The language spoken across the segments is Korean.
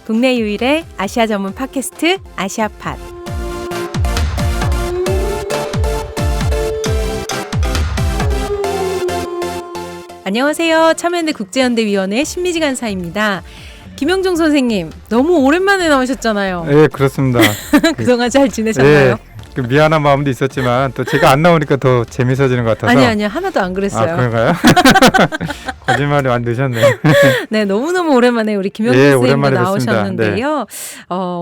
국내 유일의 아시아 전문 팟캐스트 아시아팟. 안녕하세요. 참여연대 국제연대위원회 신미지 간사입니다. 김영종 선생님, 너무 오랜만에 나오셨잖아요. 네, 그렇습니다. 그동안 잘 지내셨나요? 네, 그 미안한 마음도 있었지만 또 제가 안 나오니까 더 재밌어지는 것 같아서. 아니요, 하나도 안 그랬어요. 아, 그런가요? 거짓말이 많이 늦었네요. 네, 너무너무 오랜만에 우리 김영종 선생님도 나오셨는데요.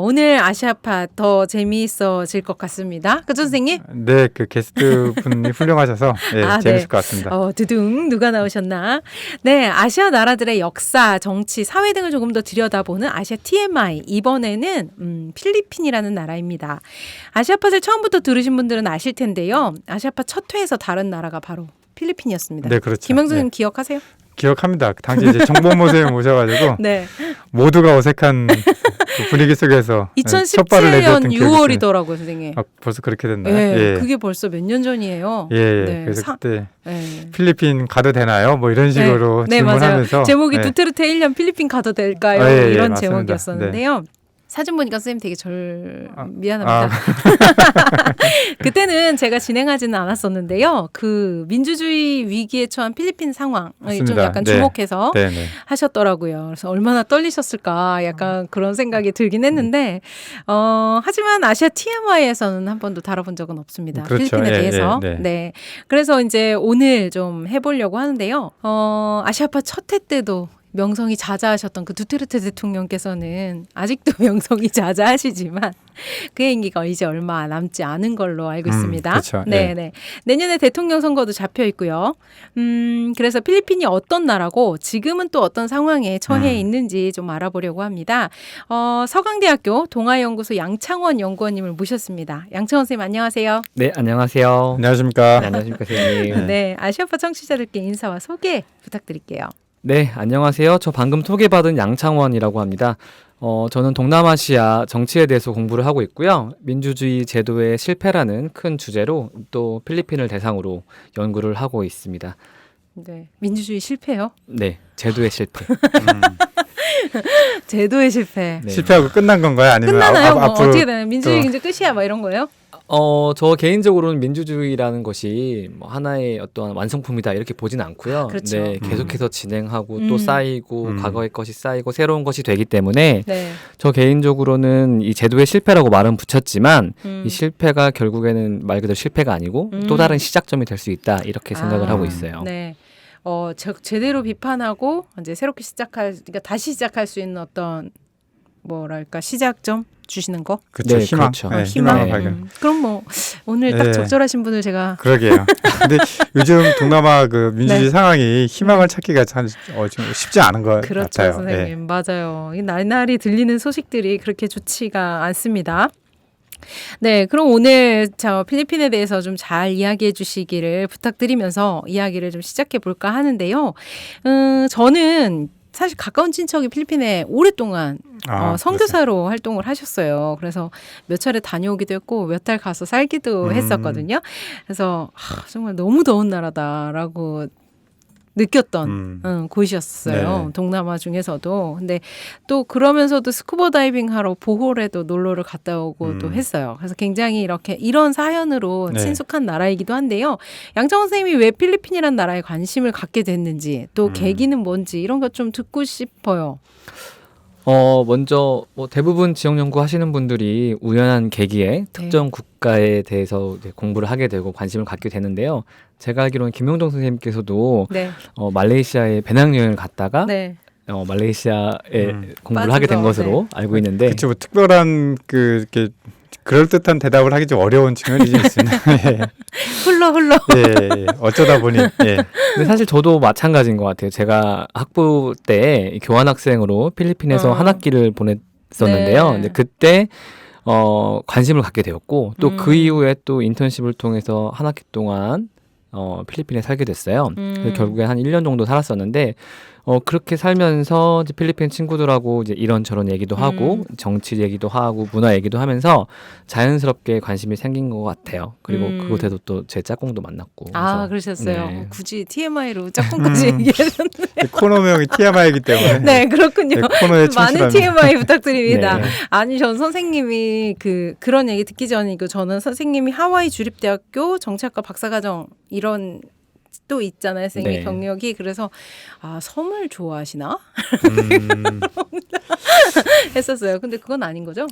오늘 아시아팟 더 재미있어질 것 같습니다. 그죠, 선생님? 네, 그 게스트 분이 훌륭하셔서 재밌을 것 같습니다. 두둥 누가 나오셨나? 네, 아시아 나라들의 역사, 정치, 사회 등을 조금 더 들여다보는 아시아 TMI. 이번에는 필리핀이라는 나라입니다. 아시아팟을 처음부터 들으신 분들은 아실 텐데요. 아시아팟 첫 회에서 다른 나라가 바로 필리핀이었습니다. 네, 그렇죠. 김영준 선생님 기억하세요? 기억합니다. 당시 이제 정보모세에 모셔가지고 네. 모두가 어색한 그 분위기 속에서 2017년 6월이더라고요, 선생님. 아, 벌써 그렇게 됐나요? 네, 그게 벌써 몇 년 전이에요. 네, 그래서 그때 필리핀 가도 되나요? 뭐 이런 식으로 질문하면서. 맞아요. 제목이 두테르테 1년 필리핀 가도 될까요? 이런 제목이었었는데요. 사진 보니까 선생님 되게 미안합니다. 그때는 제가 진행하지는 않았었는데요. 그 민주주의 위기에 처한 필리핀 상황을 좀 약간 주목해서 하셨더라고요. 그래서 얼마나 떨리셨을까 약간 그런 생각이 들긴 했는데 하지만 아시아 TMI에서는 한 번도 다뤄본 적은 없습니다. 그렇죠. 필리핀에 대해서. 네. 그래서 이제 오늘 좀 해보려고 하는데요. 아시아파 첫 회 때도 명성이 자자하셨던 그 두테르테 대통령께서는 아직도 명성이 자자하시지만 그의 임기가 이제 얼마 남지 않은 걸로 알고 있습니다. 그렇죠. 네. 내년에 대통령 선거도 잡혀 있고요. 그래서 필리핀이 어떤 나라고 지금은 또 어떤 상황에 처해 있는지 좀 알아보려고 합니다. 서강대학교 동아연구소 양창원 연구원님을 모셨습니다. 양창원 선생님 안녕하세요. 네, 안녕하세요. 안녕하십니까. 네, 안녕하십니까, 선생님. 네, 아시아파 청취자들께 인사와 소개 부탁드릴게요. 네, 안녕하세요. 저 방금 소개받은 양창원이라고 합니다. 저는 동남아시아 정치에 대해서 공부를 하고 있고요. 민주주의 제도의 실패라는 큰 주제로 또 필리핀을 대상으로 연구를 하고 있습니다. 네, 민주주의 실패요? 네, 제도의 실패. 제도의 실패. 네. 실패하고 끝난 건가요? 아니면 끝나나요? 앞으로 어떻게 되나요? 민주주의 이제 끝이야, 막 이런 거예요? 저 개인적으로는 민주주의라는 것이 뭐 하나의 어떠한 완성품이다 이렇게 보진 않고요. 그렇죠. 네, 계속해서 진행하고 또 쌓이고 과거의 것이 쌓이고 새로운 것이 되기 때문에 저 개인적으로는 이 제도의 실패라고 말은 붙였지만 이 실패가 결국에는 말 그대로 실패가 아니고 또 다른 시작점이 될 수 있다 이렇게 생각을 하고 있어요. 네. 제대로 비판하고 이제 새롭게 그러니까 다시 시작할 수 있는 어떤 뭐랄까 시작점 주시는 거? 그렇죠. 네, 희망. 그렇죠. 네, 희망을 발견. 그럼 뭐 오늘 딱 적절하신 분을 제가 그러게요. 근데 요즘 동남아 그 민주주의 상황이 희망을 찾기가 참 쉽지 않은 것 그렇죠, 같아요. 선생님. 맞아요. 이 날날이 들리는 소식들이 그렇게 좋지가 않습니다. 네, 그럼 오늘 필리핀에 대해서 좀 잘 이야기해 주시기를 부탁드리면서 이야기를 좀 시작해 볼까 하는데요. 저는 사실 가까운 친척이 필리핀에 오랫동안 선교사로 활동을 하셨어요. 그래서 몇 차례 다녀오기도 했고 몇 달 가서 살기도 했었거든요. 그래서 정말 너무 더운 나라다라고 느꼈던 곳이었어요. 네. 동남아 중에서도. 근데 또 그러면서도 스쿠버 다이빙 하러 보홀에도 놀러를 갔다 오고 또 했어요. 그래서 굉장히 이런 사연으로 친숙한 나라이기도 한데요. 양창원 선생님이 왜 필리핀이라는 나라에 관심을 갖게 됐는지 또 계기는 뭔지 이런 것 좀 듣고 싶어요. 먼저 대부분 지역 연구 하시는 분들이 우연한 계기에 특정 국가에 대해서 공부를 하게 되고 관심을 갖게 되는데요. 제가 알기로는 김용정 선생님께서도 말레이시아에 배낭여행을 갔다가 말레이시아에 공부를 하게 된 것으로 알고 있는데 그렇죠. 뭐 특별한 이렇게 그럴듯한 대답을 하기 좀 어려운 측면이 좀 있습니다. 흘러. 어쩌다 보니. 근데 사실 저도 마찬가지인 것 같아요. 제가 학부 때 교환학생으로 필리핀에서 한 학기를 보냈었는데요. 근데 그때 관심을 갖게 되었고 또 그 이후에 또 인턴십을 통해서 한 학기 동안 필리핀에 살게 됐어요. 그래서 결국에 한 1년 정도 살았었는데 그렇게 살면서 이제 필리핀 친구들하고 이제 이런저런 얘기도 하고 정치 얘기도 하고 문화 얘기도 하면서 자연스럽게 관심이 생긴 것 같아요. 그리고 그곳에도 또 제 짝꿍도 만났고. 아, 그래서, 그러셨어요. 네. 굳이 TMI로 짝꿍까지 얘기하셨는데. 코너명이 TMI이기 때문에 네, 그렇군요. 네, 코너에 많은 충실합니다. TMI 부탁드립니다. 네. 아니, 전 선생님이 그런 얘기 듣기 전이고 저는 선생님이 하와이 주립대학교 정치학과 박사과정 이런 또 있잖아요. 선생님 네. 경력이. 그래서 섬을 좋아하시나? 음, 했었어요. 근데 그건 아닌 거죠?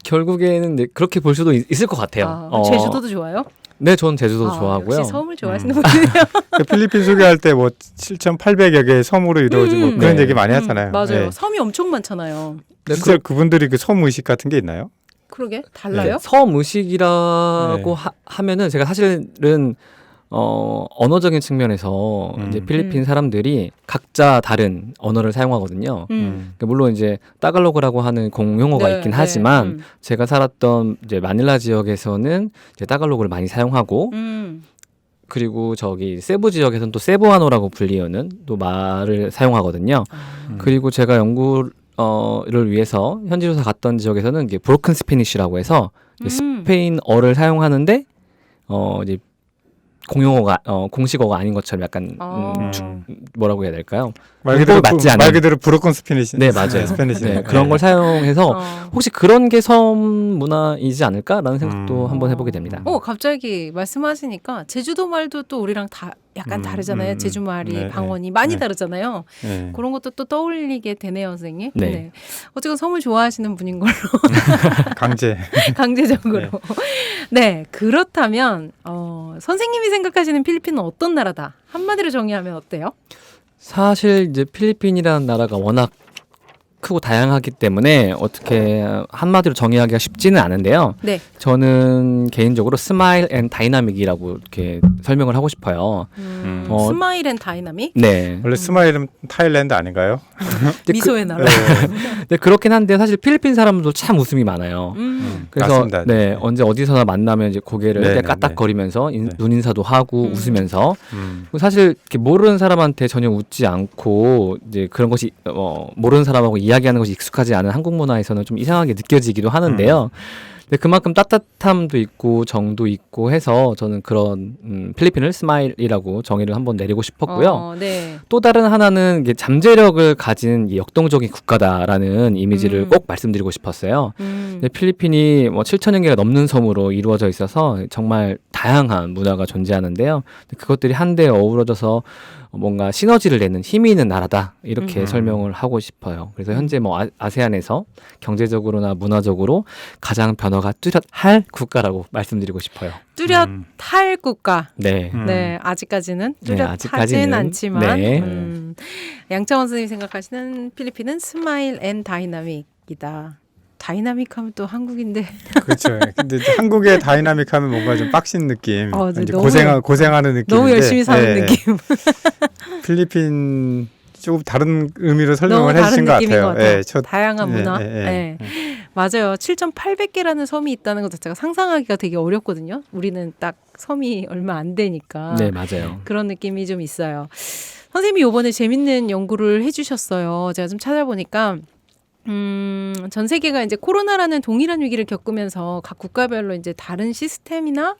결국에는 이제 그렇게 볼 수도 있을 것 같아요. 제주도도 좋아요? 네, 전 제주도 좋아하고요. 역시 섬을 좋아하시는 분이에요. 그 필리핀 소개할 때 뭐 7,800여 개의 섬으로 이루어진 뭐 그런 네. 얘기 많이 하잖아요. 맞아요. 네. 섬이 엄청 많잖아요. 네, 진짜 그분들이 그 섬 의식 같은 게 있나요? 그러게 달라요? 섬 의식이라고 네. 하면은 제가 사실은 언어적인 측면에서 이제 필리핀 사람들이 각자 다른 언어를 사용하거든요. 그러니까 물론 이제 따갈로그라고 하는 공용어가 네, 있긴 네. 하지만 제가 살았던 이제 마닐라 지역에서는 이제 따갈로그를 많이 사용하고 그리고 저기 세부 지역에서는 또 세부아노라고 불리는 또 말을 사용하거든요. 그리고 제가 연구를 위해서 현지조사 갔던 지역에서는 이게 브로큰 스페니쉬라고 해서 이제 스페인어를 사용하는데 이제 공용어가 공식어가 아닌 것처럼 약간 뭐라고 해야 될까요? 말 그대로 맞지 않은 말 그대로 브로큰 스페니시. 네, 맞아요. 스페니시. 네, 그런 걸 사용해서 혹시 그런 게 섬 문화이지 않을까라는 생각도 한번 해보게 됩니다. 갑자기 말씀하시니까 제주도 말도 또 우리랑 다 약간 다르잖아요. 제주 말이 네, 방언이 많이 네. 다르잖아요. 네. 그런 것도 또 떠올리게 되네요, 선생님. 네. 어쨌든 섬을 좋아하시는 분인 걸로 강제. 강제적으로. 네, 그렇다면 선생님이 생각하시는 필리핀은 어떤 나라다? 한마디로 정의하면 어때요? 사실 이제 필리핀이라는 나라가 워낙 크고 다양하기 때문에 어떻게 한마디로 정의하기가 쉽지는 않은데요. 네. 저는 개인적으로 스마일 앤 다이나믹이라고 이렇게 설명을 하고 싶어요. 스마일 앤 다이나믹? 네. 원래 스마일은 타일랜드 아닌가요? 미소의 나라. 네, 그렇긴 한데 사실 필리핀 사람도 참 웃음이 많아요. 그래서 맞습니다. 네, 언제 어디서나 만나면 이제 고개를 네, 네, 까딱거리면서 네. 눈인사도 하고 웃으면서 음. 사실 이렇게 모르는 사람한테 전혀 웃지 않고 이제 그런 것이 모르는 사람하고 이야기하는 것이 익숙하지 않은 한국 문화에서는 좀 이상하게 느껴지기도 하는데요. 근데 그만큼 따뜻함도 있고 정도 있고 해서 저는 그런 필리핀을 스마일이라고 정의를 한번 내리고 싶었고요. 네. 또 다른 하나는 이게 잠재력을 가진 이 역동적인 국가다라는 이미지를 꼭 말씀드리고 싶었어요. 근데 필리핀이 뭐 7천여 개가 넘는 섬으로 이루어져 있어서 정말 다양한 문화가 존재하는데요. 그것들이 한데 어우러져서 뭔가 시너지를 내는 힘이 있는 나라다 이렇게 설명을 하고 싶어요. 그래서 현재 뭐 아세안에서 경제적으로나 문화적으로 가장 변화가 뚜렷할 국가라고 말씀드리고 싶어요. 뚜렷할 국가. 네. 네, 아직까지는 네, 뚜렷하진 아직까지는. 않지만 네. 양창원 선생님이 생각하시는 필리핀은 스마일 앤 다이나믹이다. 다이나믹하면 또 한국인데 그렇죠. 근데 이제 한국의 다이나믹하면 뭔가 좀 빡신 느낌, 네, 이제 너무- 고생하는 느낌. 너무 열심히 사는 느낌. 필리핀 조금 다른 의미로 너무 설명을 다른 해주신 것 느낌인 것 같아요. 같아요. 첫 다양한 예, 문화. 예, 예. 네. 맞아요. 7,800개라는 섬이 있다는 것 자체가 상상하기가 되게 어렵거든요. 우리는 딱 섬이 얼마 안 되니까. 네, 맞아요. 그런 느낌이 좀 있어요. 선생님이 이번에 재밌는 연구를 해주셨어요. 제가 좀 찾아보니까 전 세계가 이제 코로나라는 동일한 위기를 겪으면서 각 국가별로 이제 다른 시스템이나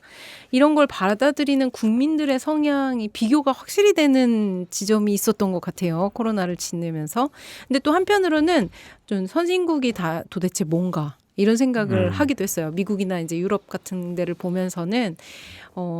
이런 걸 받아들이는 국민들의 성향이 비교가 확실히 되는 지점이 있었던 것 같아요. 코로나를 지내면서. 근데 또 한편으로는 좀 선진국이 다 도대체 뭔가 이런 생각을 하기도 했어요. 미국이나 이제 유럽 같은 데를 보면서는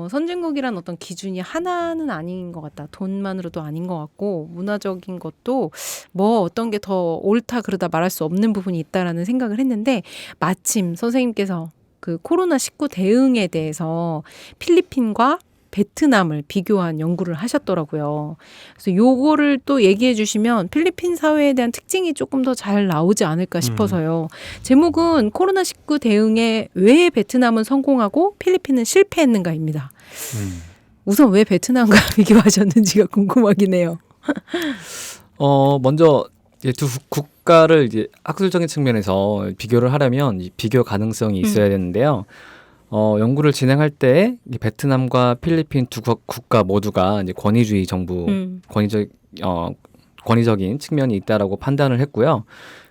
선진국이란 어떤 기준이 하나는 아닌 것 같다. 돈만으로도 아닌 것 같고 문화적인 것도 뭐 어떤 게 더 옳다 그러다 말할 수 없는 부분이 있다라는 생각을 했는데 마침 선생님께서 그 코로나19 대응에 대해서 필리핀과 베트남을 비교한 연구를 하셨더라고요. 그래서 요거를 또 얘기해 주시면 필리핀 사회에 대한 특징이 조금 더 잘 나오지 않을까 싶어서요. 제목은 코로나19 대응에 왜 베트남은 성공하고 필리핀은 실패했는가입니다. 우선 왜 베트남과 비교하셨는지가 궁금하긴 해요. 먼저 이제 두 국가를 이제 학술적인 측면에서 비교를 하려면 이 비교 가능성이 있어야 되는데요. 연구를 진행할 때 이 베트남과 필리핀 두 국가 모두가 이제 권위주의 정부, 권위적 권위적인 측면이 있다라고 판단을 했고요.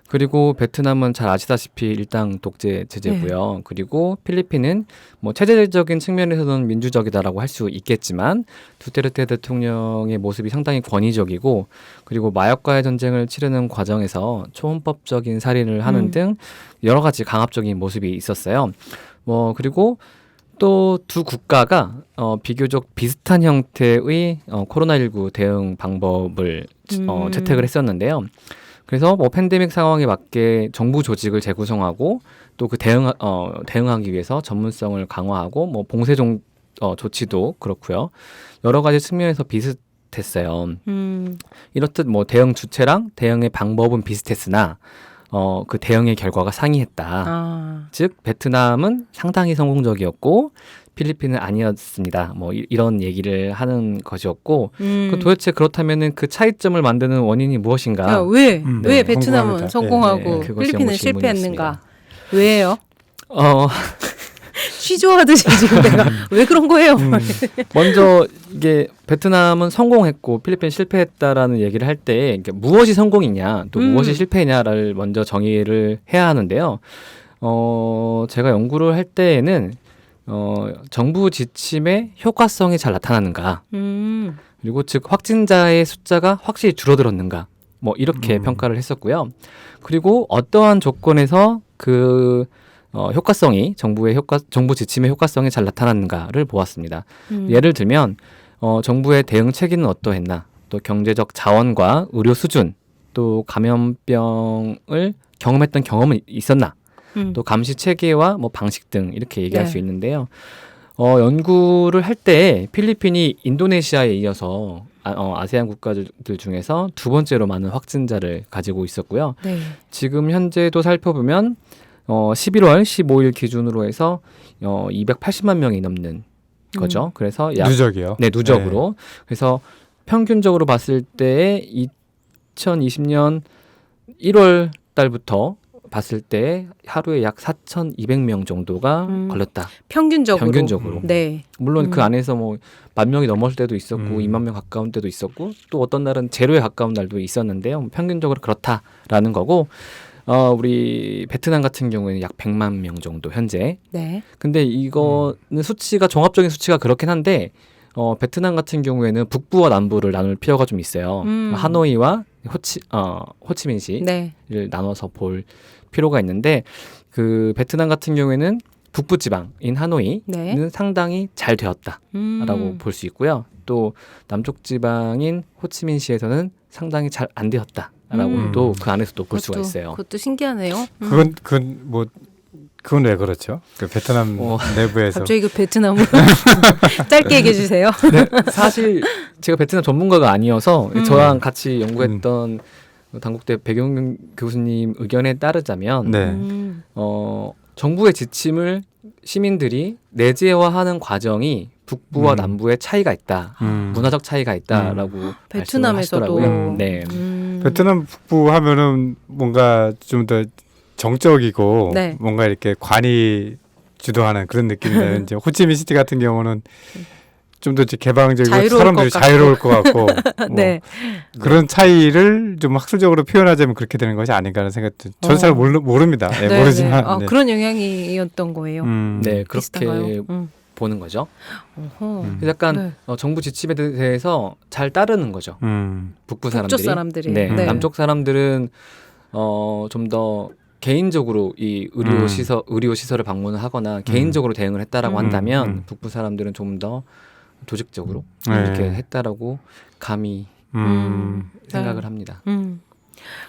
그리고 베트남은 잘 아시다시피 일당 독재 체제고요. 그리고 필리핀은 뭐 체제적인 측면에서는 민주적이다라고 할 수 있겠지만 두테르테 대통령의 모습이 상당히 권위적이고 그리고 마약과의 전쟁을 치르는 과정에서 초헌법적인 살인을 하는 등 여러 가지 강압적인 모습이 있었어요. 뭐 그리고 또 두 국가가 비교적 비슷한 형태의 코로나19 대응 방법을 채택을 했었는데요. 그래서 뭐 팬데믹 상황에 맞게 정부 조직을 재구성하고 또 그 대응하기 위해서 전문성을 강화하고 뭐 봉쇄 조치도 그렇고요. 여러 가지 측면에서 비슷했어요. 이렇듯 뭐 대응 주체랑 대응의 방법은 비슷했으나 그 대응의 결과가 상이했다. 즉 베트남은 상당히 성공적이었고 필리핀은 아니었습니다. 뭐 이런 얘기를 하는 것이었고 도대체 그렇다면은 그 차이점을 만드는 원인이 무엇인가? 왜 네, 베트남은 궁금합니다. 성공하고 네, 그것이 필리핀은 연구 실패했는가? 왜요? 어, 취조하듯이 지금 내가 왜 그런 거예요? 먼저 이게 베트남은 성공했고 필리핀 실패했다라는 얘기를 할 때 무엇이 성공이냐 또 무엇이 실패냐를 먼저 정의를 해야 하는데요. 제가 연구를 할 때에는 정부 지침의 효과성이 잘 나타나는가 그리고 즉 확진자의 숫자가 확실히 줄어들었는가 뭐 이렇게 평가를 했었고요. 그리고 어떠한 조건에서 그 효과성이 정부 지침의 효과성이 잘 나타났는가를 보았습니다. 예를 들면 정부의 대응 체계는 어떠했나, 또 경제적 자원과 의료 수준, 또 감염병을 경험했던 경험은 있었나, 또 감시 체계와 뭐 방식 등 이렇게 얘기할 수 있는데요. 연구를 할 때 필리핀이 인도네시아에 이어서 아세안 국가들 중에서 두 번째로 많은 확진자를 가지고 있었고요. 네. 지금 현재도 살펴보면 11월 15일 기준으로 해서 280만 명이 넘는 거죠. 그래서 누적이요. 네, 누적으로. 그래서 평균적으로 봤을 때 2020년 1월 달부터 봤을 때 하루에 약 4,200명 정도가 걸렸다. 평균적으로. 네. 물론 그 안에서 뭐 10,000명이 넘었을 때도 있었고 2만 명 가까운 때도 있었고 또 어떤 날은 제로에 가까운 날도 있었는데요. 평균적으로 그렇다라는 거고 우리 베트남 같은 경우에는 약 100만 명 정도 현재. 네. 근데 이거는 수치가 종합적인 수치가 그렇긴 한데 베트남 같은 경우에는 북부와 남부를 나눌 필요가 좀 있어요. 하노이와 호치민시를 네. 나눠서 볼 필요가 있는데 그 베트남 같은 경우에는 북부 지방인 하노이는 네. 상당히 잘 되었다라고 볼 수 있고요. 또 남쪽 지방인 호치민시에서는 상당히 잘 안 되었다라고 또 그 안에서도 볼 수가 있어요. 그것도 신기하네요. 그건 왜 그렇죠? 그 베트남 내부에서 갑자기 그 베트남으로 짧게 얘기해 주세요. 네, 사실 제가 베트남 전문가가 아니어서 저랑 같이 연구했던 당국대 백용균 교수님 의견에 따르자면 네. 정부의 지침을 시민들이 내재화하는 과정이 북부와 남부의 차이가 있다, 문화적 차이가 있다라고 베트남에서도. 말씀하시더라고요. 네. 베트남 북부 하면은 뭔가 좀 더 정적이고 네. 뭔가 이렇게 관이 주도하는 그런 느낌인데 이제 호치민시티 같은 경우는 좀 더 개방적이고 자유로울 사람들이 것 자유로울 것 같고 뭐 네. 그런 차이를 좀 학술적으로 표현하자면 그렇게 되는 것이 아닌가 하는 생각도 저는 잘 모릅니다. 네, 네, 모르지만 네. 네. 그런 영향이었던 거예요. 네, 그렇게 비슷한가요? 보는 거죠. 어허. 그래서 약간 정부 지침에 대해서 잘 따르는 거죠. 북부 사람들이. 북쪽 사람들이. 네. 네. 남쪽 사람들은 좀 더 개인적으로 이 의료 시설을 방문을 하거나 개인적으로 대응을 했다라고 한다면 북부 사람들은 좀 더 조직적으로 이렇게 했다라고 감히 생각을 합니다.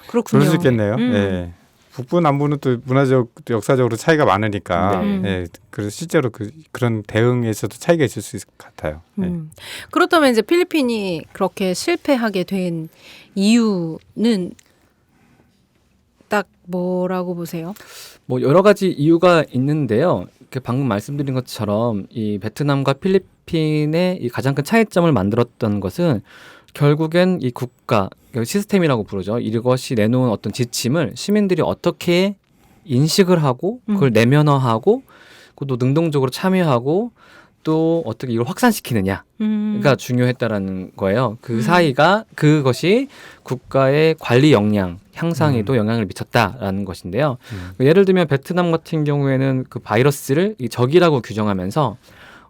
그렇군요. 그럴 수 있겠네요. 네. 북부 남부는 또 문화적 또 역사적으로 차이가 많으니까 네. 그래서 실제로 그런 대응에서도 차이가 있을 수 있을 것 같아요. 네. 그렇다면 이제 필리핀이 그렇게 실패하게 된 이유는 딱 뭐라고 보세요? 뭐 여러 가지 이유가 있는데요. 이렇게 방금 말씀드린 것처럼 이 베트남과 필리핀의 이 가장 큰 차이점을 만들었던 것은 결국엔 이 국가 시스템이라고 부르죠. 이것이 내놓은 어떤 지침을 시민들이 어떻게 인식을 하고 그걸 내면화하고 또 능동적으로 참여하고 또 어떻게 이걸 확산시키느냐가 중요했다라는 거예요. 그 사이가 그것이 국가의 관리 역량 향상에도 영향을 미쳤다라는 것인데요. 예를 들면 베트남 같은 경우에는 그 바이러스를 이 적이라고 규정하면서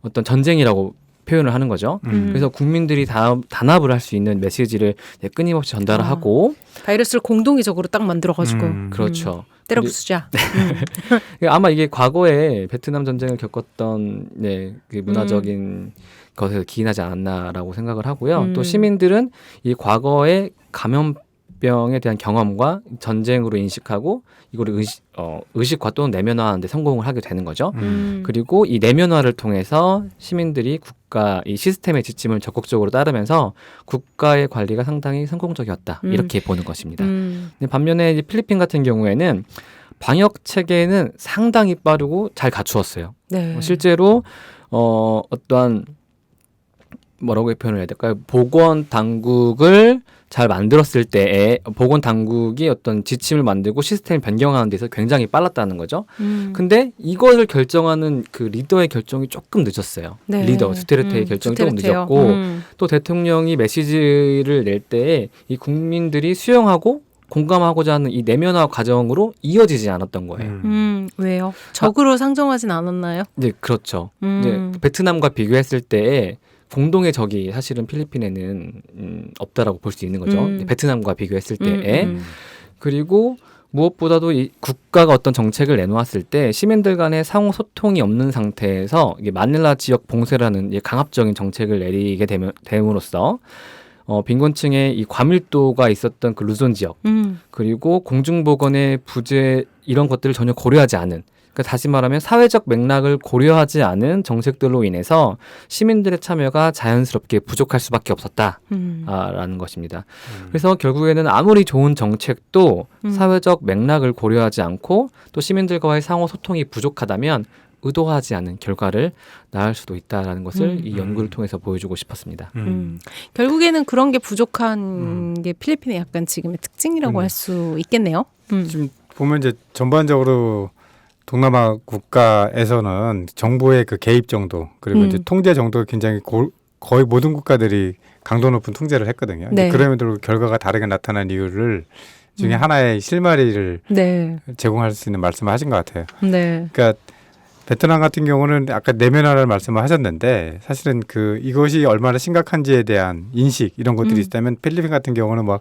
어떤 전쟁이라고 표현을 하는 거죠. 그래서 국민들이 단합을 할 수 있는 메시지를 끊임없이 전달을 하고 바이러스를 공동의적으로 딱 만들어가지고 그렇죠. 때려 부수자. 아마 이게 과거에 베트남 전쟁을 겪었던 그 문화적인 것에서 기인하지 않았나라고 생각을 하고요. 또 시민들은 이 과거의 감염병에 대한 경험과 전쟁으로 인식하고 이거를 의식화 또는 내면화하는 데 성공을 하게 되는 거죠. 그리고 이 내면화를 통해서 시민들이 국가 이 시스템의 지침을 적극적으로 따르면서 국가의 관리가 상당히 성공적이었다. 이렇게 보는 것입니다. 근데 반면에 이제 필리핀 같은 경우에는 방역 체계는 상당히 빠르고 잘 갖추었어요. 네. 실제로 어떠한 뭐라고 표현을 해야 될까요? 보건 당국을 잘 만들었을 때에 보건 당국이 어떤 지침을 만들고 시스템을 변경하는 데서 굉장히 빨랐다는 거죠. 근데 이것을 결정하는 그 리더의 결정이 조금 늦었어요. 네. 리더 스테르테의 결정이 조금 늦었고 또 대통령이 메시지를 낼 때에 이 국민들이 수용하고 공감하고자 하는 이 내면화 과정으로 이어지지 않았던 거예요. 왜요? 적으로 상정하진 않았나요? 네, 그렇죠. 이제 베트남과 비교했을 때에 공동의 적이 사실은 필리핀에는 없다라고 볼 수 있는 거죠. 베트남과 비교했을 때에. 그리고 무엇보다도 이 국가가 어떤 정책을 내놓았을 때 시민들 간의 상호 소통이 없는 상태에서 이게 마닐라 지역 봉쇄라는 강압적인 정책을 내리게 됨으로써 빈곤층의 이 과밀도가 있었던 그 루존 지역 그리고 공중보건의 부재 이런 것들을 전혀 고려하지 않은 그러니까 다시 말하면 사회적 맥락을 고려하지 않은 정책들로 인해서 시민들의 참여가 자연스럽게 부족할 수밖에 없었다라는 것입니다. 그래서 결국에는 아무리 좋은 정책도 사회적 맥락을 고려하지 않고 또 시민들과의 상호 소통이 부족하다면 의도하지 않은 결과를 낳을 수도 있다라는 것을 이 연구를 통해서 보여주고 싶었습니다. 결국에는 그런 게 부족한 게 필리핀의 약간 지금의 특징이라고 할 수 있겠네요. 지금 보면 이제 전반적으로 동남아 국가에서는 정부의 그 개입 정도 그리고 이제 통제 정도가 굉장히 거의 모든 국가들이 강도 높은 통제를 했거든요. 네. 그럼에도 결과가 다르게 나타난 이유를 중에 하나의 실마리를 네. 제공할 수 있는 말씀을 하신 것 같아요. 네. 그러니까 베트남 같은 경우는 아까 내면화를 말씀을 하셨는데 사실은 그 이것이 얼마나 심각한지에 대한 인식 이런 것들이 있다면 필리핀 같은 경우는 뭐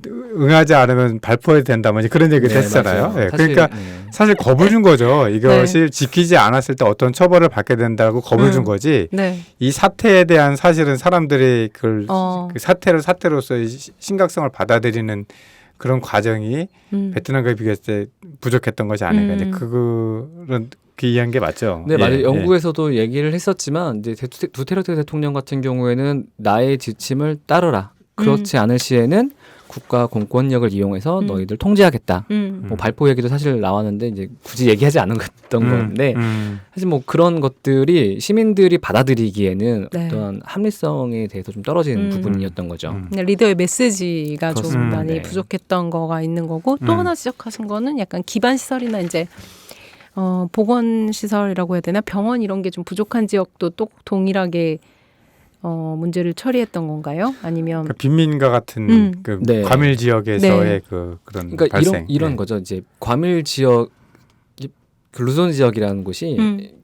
응하지 않으면 발포해야 된다 뭐 그런 얘기를 했잖아요. 네, 그러니까 사실 겁을 준 거죠. 이것이 지키지 않았을 때 어떤 처벌을 받게 된다고 겁을 준 거지. 네. 이 사태에 대한 사실은 사람들이 그 사태를 사태로서의 심각성을 받아들이는 그런 과정이 베트남과 비교했을 때 부족했던 것이 아닌가. 이제 그거는 그 이해한 게 맞죠. 네, 맞아요. 영국에서도 얘기를 했었지만 이제 두테르테 대통령 같은 경우에는 나의 지침을 따르라. 그렇지 않을 시에는 국가 공권력을 이용해서 너희들 통제하겠다. 뭐 발포 얘기도 사실 나왔는데 이제 굳이 얘기하지 않았던 건데 사실 뭐 그런 것들이 시민들이 받아들이기에는 네. 어떤 합리성에 대해서 좀 떨어진 부분이었던 거죠. 리더의 메시지가 좀 그렇습니다. 많이 네. 부족했던 거가 있는 거고 또 하나 지적하신 거는 약간 기반 시설이나 이제 보건 시설이라고 해야 되나 병원 이런 게 좀 부족한 지역도 또 동일하게 문제를 처리했던 건가요? 아니면 그러니까 빈민가 같은 그 네. 과밀 지역에서의 네. 그런 그러니까 발생. 이런 네. 거죠. 이제 과밀 지역, 그 루존 지역이라는 곳이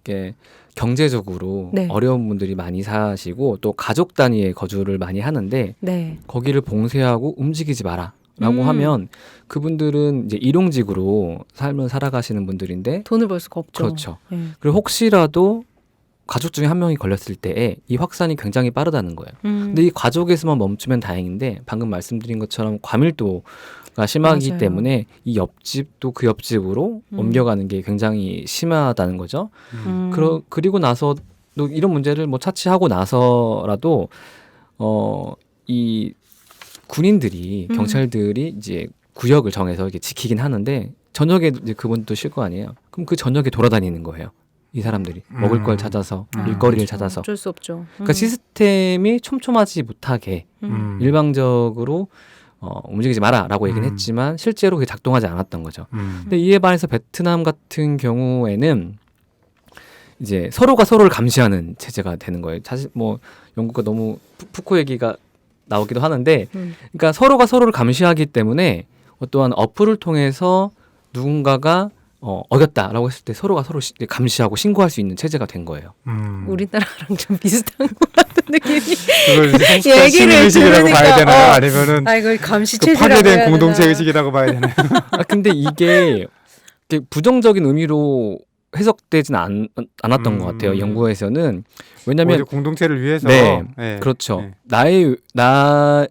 이게 경제적으로 네. 어려운 분들이 많이 사시고 또 가족 단위의 거주를 많이 하는데 네. 거기를 봉쇄하고 움직이지 마라. 라고 하면 그분들은 이제 일용직으로 삶을 살아가시는 분들인데 돈을 벌 수가 없죠. 그렇죠. 네. 그리고 혹시라도 가족 중에 한 명이 걸렸을 때에 이 확산이 굉장히 빠르다는 거예요. 근데 이 가족에서만 멈추면 다행인데 방금 말씀드린 것처럼 과밀도가 심하기 맞아요. 때문에 이 옆집도 그 옆집으로 옮겨가는 게 굉장히 심하다는 거죠. 그리고 나서 또 이런 문제를 뭐 차치하고 나서라도 이 군인들이 경찰들이 이제 구역을 정해서 이렇게 지키긴 하는데 저녁에 이제 그분도 쉴 거 아니에요. 그럼 그 저녁에 돌아다니는 거예요. 이 사람들이 먹을 걸 찾아서 일거리를 찾아서. 어쩔 수 없죠. 그러니까 시스템이 촘촘하지 못하게 일방적으로 움직이지 마라라고 얘기는 했지만 실제로 그게 작동하지 않았던 거죠. 근데 이에 반해서 베트남 같은 경우에는 이제 서로가 서로를 감시하는 체제가 되는 거예요. 사실 뭐 영국과 너무 푸코 얘기가 나오기도 하는데, 그러니까 서로가 서로를 감시하기 때문에 어떠한 어플을 통해서 누군가가 어겼다라고 했을 때 서로가 서로 감시하고 신고할 수 있는 체제가 된 거예요. 우리나라랑 좀 비슷한 것 같은 느낌이. 그걸 이제 성숙한 얘기를 시민의식이라고 봐야 들으니까, 되나요? 아니면은 아 이거 감시 그 체제라고 파괴된 해야 공동체 되나? 의식이라고 봐야 되나요? 근데 이게 부정적인 의미로 해석되진 않았던 것 같아요. 연구에서는. 왜냐하면 오히려 공동체를 위해서. 네, 네. 그렇죠. 네. 나의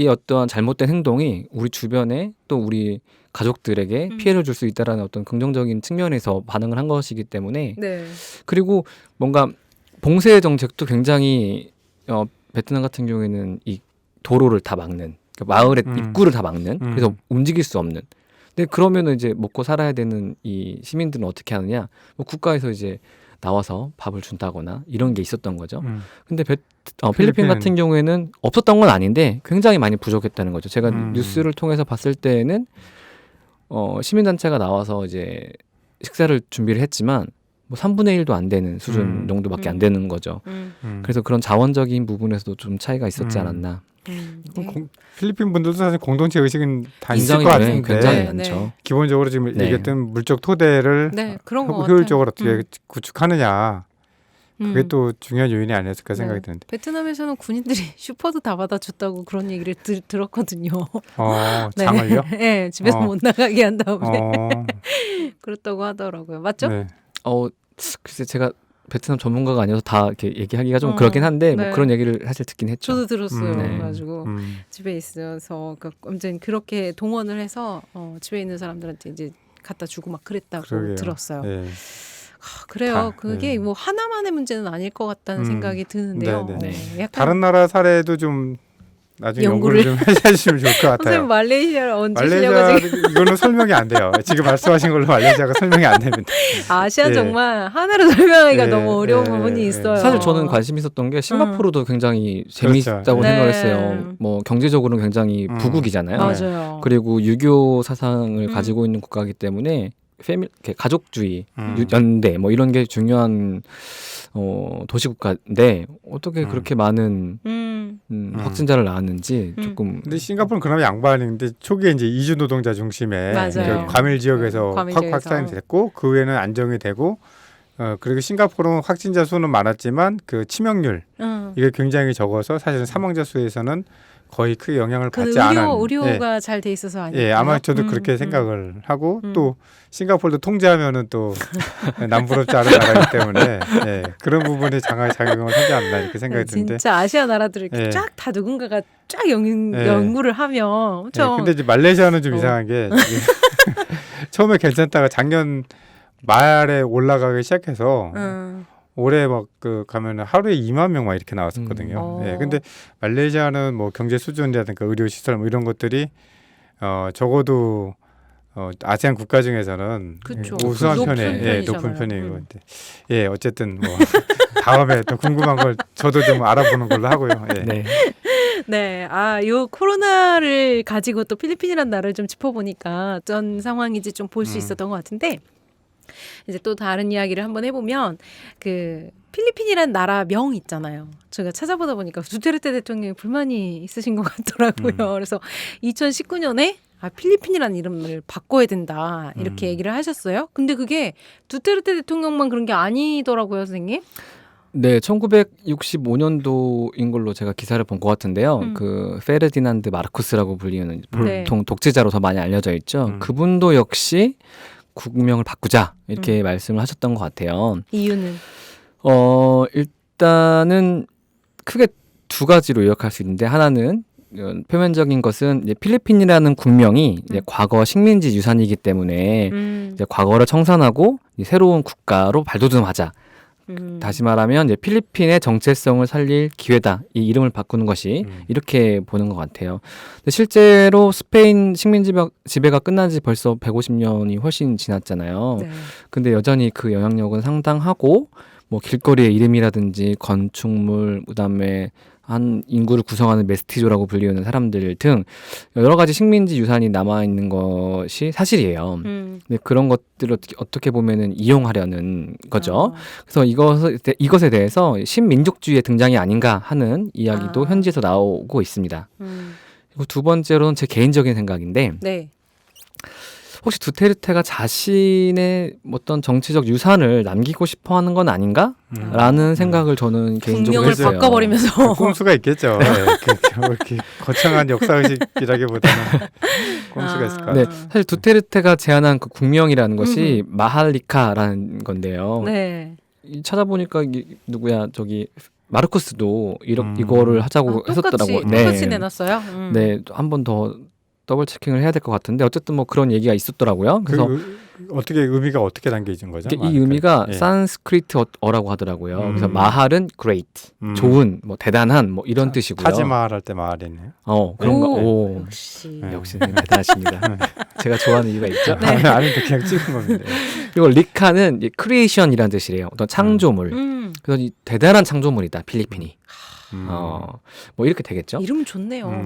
어떠한 잘못된 행동이 우리 주변에 또 우리 가족들에게 피해를 줄 수 있다라는 어떤 긍정적인 측면에서 반응을 한 것이기 때문에. 네. 그리고 뭔가 봉쇄 정책도 굉장히 베트남 같은 경우에는 이 도로를 다 막는, 그러니까 마을의 입구를 다 막는, 그래서 움직일 수 없는. 근데 그러면은 이제 먹고 살아야 되는 이 시민들은 어떻게 하느냐? 뭐 국가에서 이제 나와서 밥을 준다거나 이런 게 있었던 거죠. 근데 필리핀 같은 경우에는 없었던 건 아닌데 굉장히 많이 부족했다는 거죠. 제가 뉴스를 통해서 봤을 때는 시민단체가 나와서 이제 식사를 준비를 했지만 뭐 3분의 1도 안 되는 수준 정도밖에 안 되는 거죠. 그래서 그런 자원적인 부분에서도 좀 차이가 있었지 않았나. 필리핀 분들도 사실 공동체 의식은 다 있을 인정이 것 굉장히 같은데 많죠. 기본적으로 지금 네. 얘기했던 물적 토대를 네, 그런 거 효율적으로 같아요. 어떻게 구축하느냐 그게 또 중요한 요인이 아니었을까 생각이 네. 드는데. 베트남에서는 군인들이 슈퍼도 다 받아줬다고 그런 얘기를 들었거든요. 네. 장을요? 네, 집에서 못 나가게 한 다음에 어, 그렇다고 하더라고요. 맞죠? 네. 글쎄 제가 베트남 전문가가 아니어서 다 이렇게 얘기하기가 좀 그렇긴 한데 네. 뭐 그런 얘기를 사실 듣긴 했죠. 저도 들었어요. 네. 그래가지고 집에 있어서 아무튼 그렇게 동원을 해서 집에 있는 사람들한테 이제 갖다 주고 막 그랬다고 그러게요. 들었어요. 네. 그래요. 그게 뭐 하나만의 문제는 아닐 것 같다는 생각이 드는데요. 네네. 약간 다른 나라 사례도 좀 나중에 연구를 연구를 좀 해주시면 좋을 것 같아요. 선생님 말레이시아를 얹으시려고 지금 이거는 설명이 안 돼요. 지금 말씀하신 걸로 말레이시아가 설명이 안 됩니다. 아시아 예. 정말 하나로 설명하기가 예, 너무 어려운 예, 부분이 예. 있어요. 사실 저는 관심 있었던 게 싱가포르도 굉장히 재미있다고 그렇죠. 생각을 네. 했어요. 뭐 경제적으로는 굉장히 부국이잖아요. 맞아요. 그리고 유교 사상을 가지고 있는 국가이기 때문에 이렇게 가족주의, 연대 뭐 이런 게 중요한 도시국가인데 어떻게 그렇게 많은 확진자를 낳았는지 조금. 근데 싱가포르는 그나마 양반인데 초기에 이제 이주 노동자 중심의 맞아요. 그 과밀 지역에서 과밀 확 지역에서. 확산이 됐고 그 외에는 안정이 되고 그리고 싱가포르는 확진자 수는 많았지만 그 치명률 이게 굉장히 적어서 사실은 사망자 수에서는 거의 크게 영향을 받지 않은. 의료가 잘 돼 있어서 아닐까요? 예, 아마 저도 그렇게 생각을 하고 또 싱가포르도 통제하면은 또 남부럽지 않은 나라이기 때문에 예, 그런 부분이 작용을 하지 않나 이렇게 생각이 드는데. 진짜 아시아 나라들을 이렇게 예. 쫙 다 누군가가 쫙 연구를 하면 예, 엄청 근데 이제 말레이시아는 좀 이상한 게 처음에 괜찮다가 작년 말에 올라가기 시작해서 올해 막 가면은 하루에 2만 명 막 이렇게 나왔었거든요. 예, 근데 말레이시아는 뭐 경제 수준이라든가 의료 시설 뭐 이런 것들이 적어도 아세안 국가 중에서는 그쵸. 우수한 높은 편에 편이잖아요. 높은 편이고 예, 어쨌든 뭐 다음에 또 궁금한 걸 저도 좀 알아보는 걸로 하고요. 예. 네. 네, 요 코로나를 가지고 또 필리핀이라는 나라를 좀 짚어보니까 어떤 상황인지 좀 볼 수 있었던 것 같은데 이제 또 다른 이야기를 한번 해보면 그 필리핀이란 나라 명 있잖아요. 제가 찾아보다 보니까 두테르테 대통령이 불만이 있으신 것 같더라고요. 그래서 2019년에 필리핀이라는 이름을 바꿔야 된다 이렇게 얘기를 하셨어요. 근데 그게 두테르테 대통령만 그런 게 아니더라고요, 선생님. 네, 1965년도인 걸로 제가 기사를 본 것 같은데요. 그 페르디난드 마르코스라고 불리는 보통 독재자로 더 많이 알려져 있죠. 그분도 역시 국명을 바꾸자 이렇게 말씀을 하셨던 것 같아요. 이유는 일단은 크게 두 가지로 요약할 수 있는데 하나는 표면적인 것은 이제 필리핀이라는 국명이 이제 과거 식민지 유산이기 때문에 이제 과거를 청산하고 이제 새로운 국가로 발돋움하자. 다시 말하면 이제 필리핀의 정체성을 살릴 기회다. 이 이름을 바꾸는 것이 이렇게 보는 것 같아요. 근데 실제로 스페인 식민 지배가 끝난 지 벌써 150년이 훨씬 지났잖아요. 네. 근데 여전히 그 영향력은 상당하고 뭐 길거리의 이름이라든지 건축물 그다음에 한 인구를 구성하는 메스티조라고 불리우는 사람들 등 여러 가지 식민지 유산이 남아 있는 것이 사실이에요. 근데 그런 것들을 어떻게 보면은 이용하려는 거죠. 그래서 이것에 대해서 신민족주의의 등장이 아닌가 하는 이야기도 현지에서 나오고 있습니다. 그리고 두 번째로는 제 개인적인 생각인데 네. 혹시 두테르테가 자신의 어떤 정치적 유산을 남기고 싶어하는 건 아닌가? 라는 생각을 저는 개인적으로 국명을 했어요. 바꿔버리면서 꼼수가 있겠죠. 네. 그렇게 거창한 역사의식이라기보다는 꼼수가 있을 것 같아요. 네, 사실 두테르테가 제안한 그 국명이라는 것이 마할리카라는 건데요. 네. 찾아보니까 누구야 저기 마르코스도 이거를 하자고 했었더라고요. 똑같이 내놨어요. 네, 한 번 더 더블 체킹을 해야 될 것 같은데 어쨌든 뭐 그런 얘기가 있었더라고요. 그래서 어떻게 의미가 어떻게 담겨 있는 거죠? 이 의미가 산스크리트어라고 하더라고요. 그래서 마할은 great, 좋은, 뭐 대단한, 뭐 이런 뜻이고요. 타지마할 할 때 마할이네요. 그런가? 오, 역시. 역시 대단하십니다. 제가 좋아하는 이유가 있죠. 아닌데 그냥 찍은 겁니다. 그리고 리카는 크리에이션이라는 뜻이래요. 어떤 창조물. 그래서 이 대단한 창조물이다. 필리핀이. 뭐 이렇게 되겠죠. 이름 좋네요.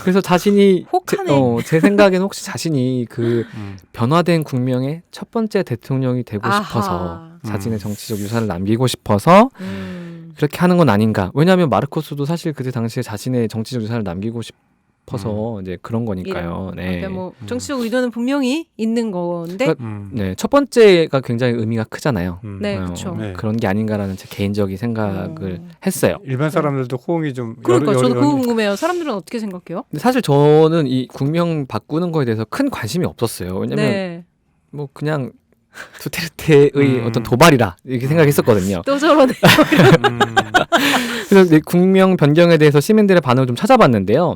그래서 자신이 혹하네. 제 생각에는 혹시 자신이 그 변화된 국명의 첫 번째 대통령이 되고 싶어서 자신의 정치적 유산을 남기고 싶어서 그렇게 하는 건 아닌가. 왜냐하면 마르코스도 사실 그때 당시에 자신의 정치적 유산을 남기고 싶어서 이제 그런 거니까요. 네. 그러니까 뭐 정치적 의도는 분명히 있는 건데. 네, 첫 번째가 굉장히 의미가 크잖아요. 네, 그렇죠. 네. 그런 게 아닌가라는 제 개인적인 생각을 했어요. 일반 사람들도 호응이 좀 그러니까 저도 그거 궁금해요. 사람들은 어떻게 생각해요? 근데 사실 저는 이 국명 바꾸는 거에 대해서 큰 관심이 없었어요. 왜냐면 뭐 그냥 두테르테의 어떤 도발이라 이렇게 생각했었거든요. 또 저러네. 그래서 이 국명 변경에 대해서 시민들의 반응을 좀 찾아봤는데요.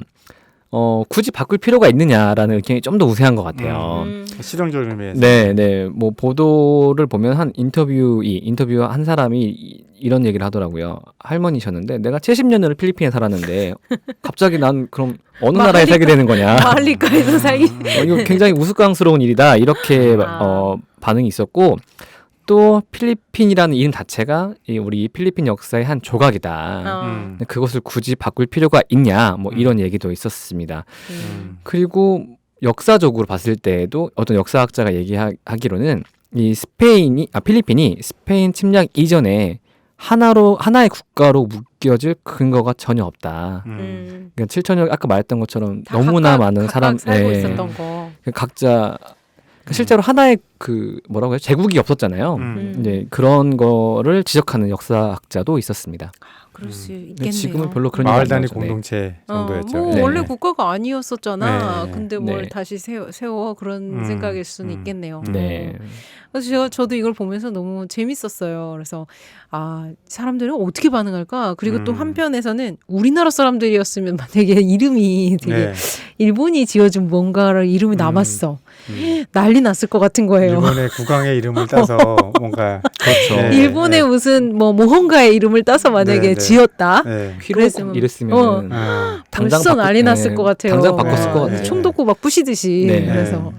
굳이 바꿀 필요가 있느냐라는 의견이 좀 더 우세한 것 같아요. 실용적 의미에서. 네. 뭐 보도를 보면 한 인터뷰 한 사람이 이런 얘기를 하더라고요. 할머니셨는데 내가 70년을 필리핀에 살았는데 갑자기 난 그럼 어느 나라에 살게 되는 거냐. 마할리카에서 살기. 이거 굉장히 우스꽝스러운 일이다. 이렇게 반응이 있었고 또 필리핀이라는 이름 자체가 우리 필리핀 역사의 한 조각이다. 그것을 굳이 바꿀 필요가 있냐 뭐 이런 얘기도 있었습니다. 그리고 역사적으로 봤을 때에도 어떤 역사학자가 얘기하기로는 이 필리핀이 스페인 침략 이전에 하나의 국가로 묶여질 근거가 전혀 없다. 그러니까 7천여 아까 말했던 것처럼 너무나 많은 사람 살고 있었던 거. 각자 실제로 하나의 뭐라고 해요? 제국이 없었잖아요. 이제 그런 거를 지적하는 역사학자도 있었습니다. 그럴 수 있겠네요. 지금은 별로 그런 마을 얘기 안 단위 나오죠. 공동체 정도였죠. 뭐 네. 원래 국가가 아니었었잖아. 네. 근데 뭘 다시 세워 그런 생각일 수는 있겠네요. 네. 그래서 저도 이걸 보면서 너무 재밌었어요. 그래서 사람들은 어떻게 반응할까? 그리고 또 한편에서는 우리나라 사람들이었으면 만약에 이름이 되게 일본이 지어준 뭔가를 이름이 남았어. 난리 났을 것 같은 거예요. 일본의 국왕의 이름을 따서 뭔가 그렇죠. 일본의 무슨 뭐 모험가의 이름을 따서 만약에 지었다. 그랬으면 이랬으면 벌써 난리 났을 것 같아요. 당장 바꿨을 것 같아요. 총 돋고 막 부시듯이. 네. 그래서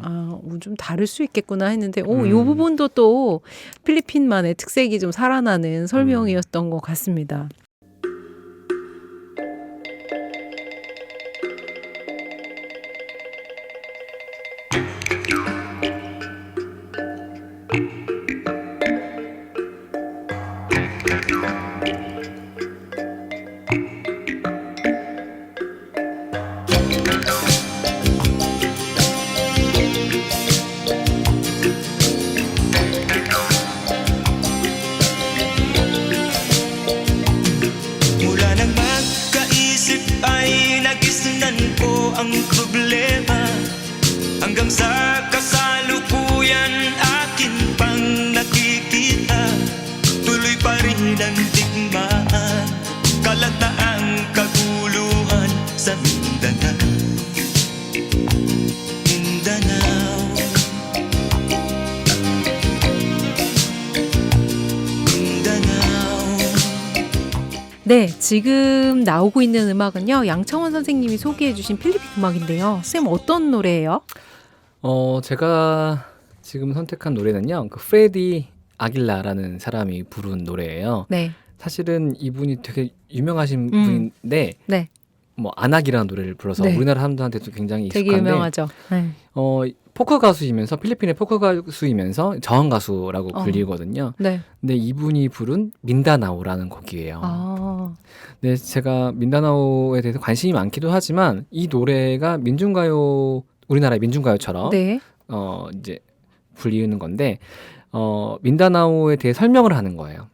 좀 다를 수 있겠구나 했는데 이 부분도 또 필리핀만의 특색이 좀 살아나는 설명이었던 것 같습니다. ang problema hanggang sa kasalukuyan akin pang nakikita tuloy pa rin ang digmaan kalagtaang kaguluhan sa Mindanao 네, 지금 나오고 있는 음악은요. 양창원 선생님이 소개해 주신 필리핀 음악인데요. 쌤 어떤 노래예요? 제가 지금 선택한 노래는요. 그 프레디 아길라라는 사람이 부른 노래예요. 네. 사실은 이분이 되게 유명하신 분인데 네. 뭐 안악이라는 노래를 불러서 네. 우리나라 사람들한테도 굉장히 되게 익숙한데 유명하죠. 네. 포크 가수이면서 필리핀의 포크 가수이면서 저항 가수라고 불리거든요. 네. 근데 이분이 부른 민다나오라는 곡이에요. 아. 네, 제가 민다나오에 대해서 관심이 많기도 하지만 이 노래가 민중가요 우리나라의 민중가요처럼 네. 이제 불리는 건데 민다나오에 대해 설명을 하는 거예요.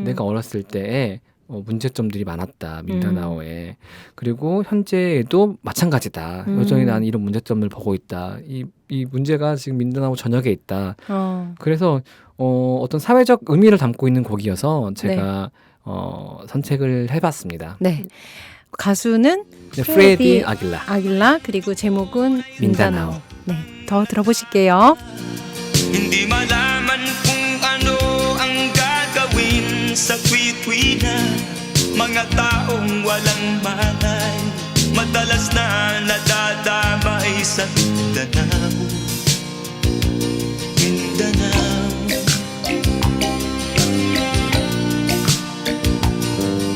내가 어렸을 때에 문제점들이 많았다 민다나오에. 그리고 현재에도 마찬가지다. 여전히 나는 이런 문제점을 보고 있다. 이 문제가 지금 민다나오 전역에 있다. 그래서 어떤 사회적 의미를 담고 있는 곡이어서 제가 선택을 해봤습니다. 네. 가수는 네, 프레디 아길라. 아길라 그리고 제목은 민다나오. 민다나오. 네. 더 들어보실게요. Hindi malaman kung ano ang gagawin sa tuwi-tuwi na mga taong walang malay madalas na nadadamay sa Mindanao Mindanao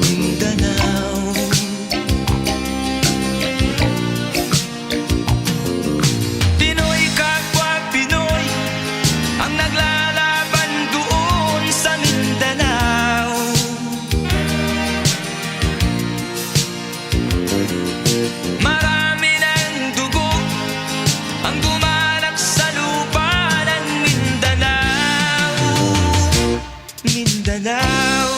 Mindanao Pinoy kapwa Pinoy ang naglalaban doon sa Mindanao Marami ng dugo ang dumalak sa lupa ng Mindanao Mindanao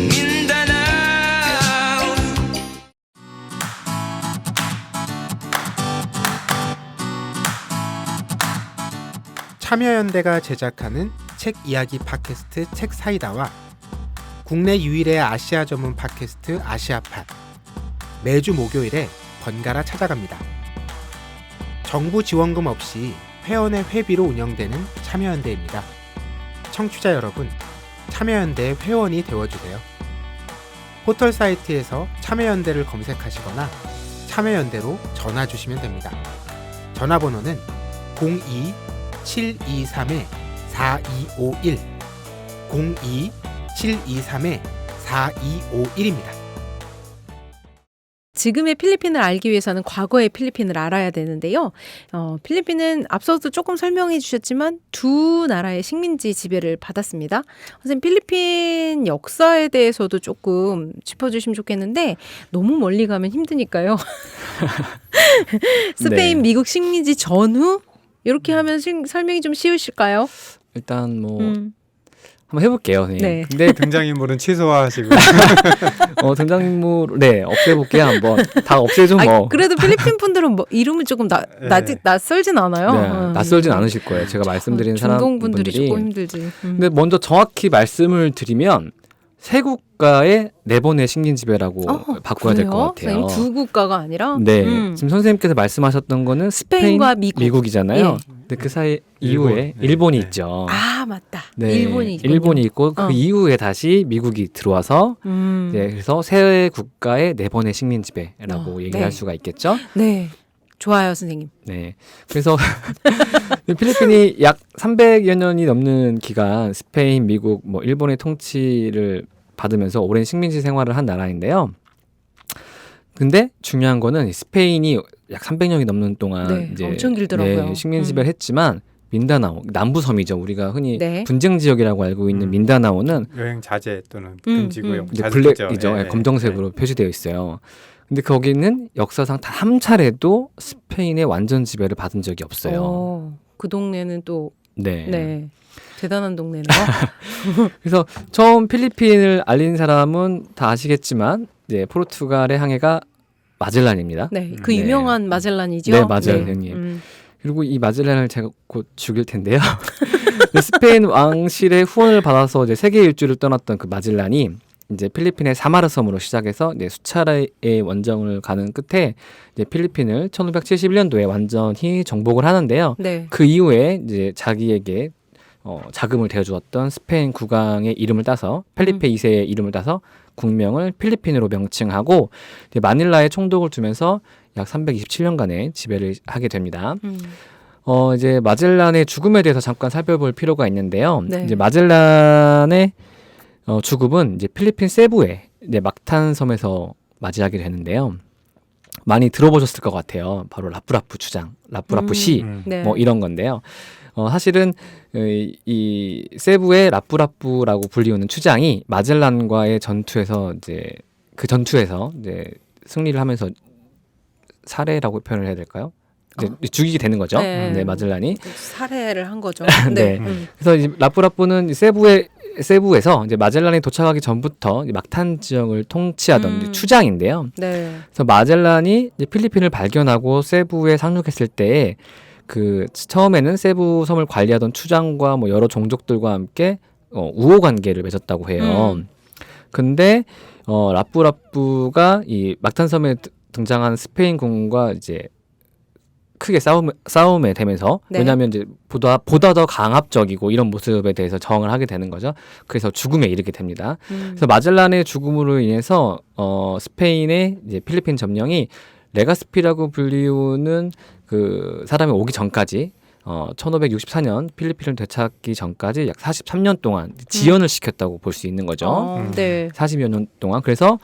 Mindanao 참여연대가 제작하는 책 이야기 팟캐스트 책사이다와 국내 유일의 아시아 전문 팟캐스트 아시아팟 매주 목요일에 번갈아 찾아갑니다. 정부 지원금 없이 회원의 회비로 운영되는 참여연대입니다. 청취자 여러분, 참여연대의 회원이 되어주세요. 포털 사이트에서 참여연대를 검색하시거나 참여연대로 전화 주시면 됩니다. 전화번호는 02-723-4251 02-723-4251입니다. 지금의 필리핀을 알기 위해서는 과거의 필리핀을 알아야 되는데요. 필리핀은 앞서도 조금 설명해 주셨지만 두 나라의 식민지 지배를 받았습니다. 선생님, 필리핀 역사에 대해서도 조금 짚어주시면 좋겠는데 너무 멀리 가면 힘드니까요. 스페인, 네. 미국 식민지 전후 이렇게 하면 설명이 좀 쉬우실까요? 일단 뭐 한번 해볼게요. 선생님. 네. 근데 등장인물은 취소하시고 등장인물 없애볼게요. 한번 다 없애죠 뭐. 아니, 그래도 필리핀 분들은 뭐 이름은 조금 낯설진 않아요. 네, 낯설진 않으실 거예요. 제가 말씀드린 중동분들이 사람분들이. 조금 힘들지. 근데 먼저 정확히 말씀을 드리면 세 국가의 네 번의 식민 지배라고 바꿔야 될 것 같아요. 선생님, 두 국가가 아니라? 네, 지금 선생님께서 말씀하셨던 거는 스페인과 미국이잖아요. 예. 근데 그 사이 이후에 일본이 있죠. 아, 맞다. 네, 일본이 있고 그 이후에 다시 미국이 들어와서 네, 그래서 세 국가의 네 번의 식민 지배라고 얘기할 수가 있겠죠. 네. 좋아요, 선생님. 네. 그래서 필리핀이 약 300여 년이 넘는 기간 스페인, 미국, 뭐 일본의 통치를 받으면서 오랜 식민지 생활을 한 나라인데요. 근데 중요한 거는 스페인이 약 300년이 넘는 동안 이제 엄청 길더라고요. 식민지 지배를 했지만 민다나오, 남부섬이죠. 우리가 흔히 네. 분쟁 지역이라고 알고 있는 민다나오는 여행 자제 또는 금지구역 이제 블랙이죠. 검정색으로 표시되어 있어요. 근데 거기는 역사상 단 한 차례도 스페인의 완전 지배를 받은 적이 없어요. 그 동네는 또 네. 대단한 동네네요. 그래서 처음 필리핀을 알린 사람은 다 아시겠지만 이제 포르투갈의 항해가 마젤란입니다. 네, 그 유명한 마젤란이죠. 네, 맞아요, 형님. 그리고 이 마젤란을 제가 곧 죽일 텐데요. 스페인 왕실의 후원을 받아서 이제 세계 일주를 떠났던 그 마젤란이 이제 필리핀의 사마르 섬으로 시작해서 이제 수차례의 원정을 가는 끝에 이제 필리핀을 1571년도에 완전히 정복을 하는데요. 네. 그 이후에 이제 자기에게 자금을 대주었던 스페인 국왕의 이름을 따서 펠리페 2세의 이름을 따서 국명을 필리핀으로 명칭하고 이제 마닐라에 총독을 두면서 약 327년간의 지배를 하게 됩니다. 이제 마젤란의 죽음에 대해서 잠깐 살펴볼 필요가 있는데요. 네. 이제 마젤란의 죽음은 이제 필리핀 세부의 이제 막탄 섬에서 맞이하게 되는데요. 많이 들어보셨을 것 같아요. 바로 라프라프 주장, 라프라프 시, 네. 뭐 이런 건데요. 사실은 이 세부의 라프라프라고 불리우는 추장이 마젤란과의 전투에서 이제 그 전투에서 이제 승리를 하면서 살해라고 표현을 해야 될까요? 이제 죽이게 되는 거죠. 네. 네, 마젤란이. 살해를 한 거죠. 네. 그래서 이 라프라프는 세부에서 이제 마젤란이 도착하기 전부터 막탄 지역을 통치하던 이제 추장인데요. 네. 그래서 마젤란이 이제 필리핀을 발견하고 세부에 상륙했을 때 그 처음에는 세부 섬을 관리하던 추장과 뭐 여러 종족들과 함께 우호 관계를 맺었다고 해요. 근데 라프라프가 이 막탄 섬에 등장한 스페인군과 이제 크게 싸움에 되면서 네. 왜냐하면 이제 보다 더 강압적이고 이런 모습에 대해서 저항을 하게 되는 거죠. 그래서 죽음에 이르게 됩니다. 그래서 마젤란의 죽음으로 인해서 스페인의 이제 필리핀 점령이 레가스피라고 불리우는 그 사람이 오기 전까지 1564년 필리핀을 되찾기 전까지 약 43년 동안 지연을 시켰다고 볼 수 있는 거죠. 네. 40여 년 동안. 그래서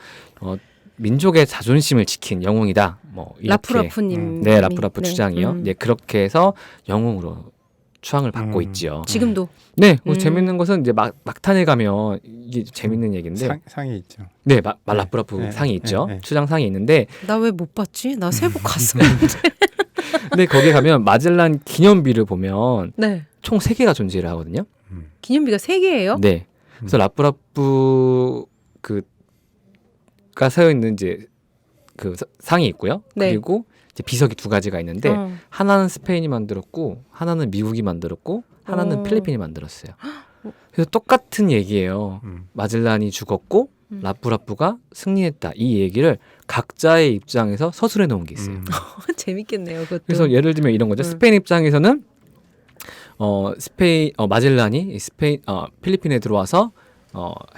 민족의 자존심을 지킨 영웅이다. 뭐 이렇게. 라프라프님. 네, 라프라프 네. 추장이요. 네, 그렇게 해서 영웅으로 추앙을 받고 있지요. 지금도. 네, 재밌는 것은 이제 막탄에 가면 이게 재밌는 얘기인데, 상이 있죠. 네, 라프라프 네, 상이 있죠. 네, 네. 추장 상이 있는데, 나 왜 못 봤지? 나 세부 갔었는데. 근데 거기에 가면 마젤란 기념비를 보면 네. 총 3개가 존재를 하거든요. 기념비가 3개예요? 네, 그래서 라프라프 가 서여 있는 이제 그 상이 있고요. 네. 그리고 이제 비석이 2가지가 있는데 하나는 스페인이 만들었고 하나는 미국이 만들었고 하나는 필리핀이 만들었어요. 그래서 똑같은 얘기예요. 마젤란이 죽었고 라프라프가 승리했다. 이 얘기를 각자의 입장에서 서술해 놓은 게 있어요. 재밌겠네요. 그것도. 그래서 예를 들면 이런 거죠. 스페인 입장에서는 마젤란이 필리핀에 들어와서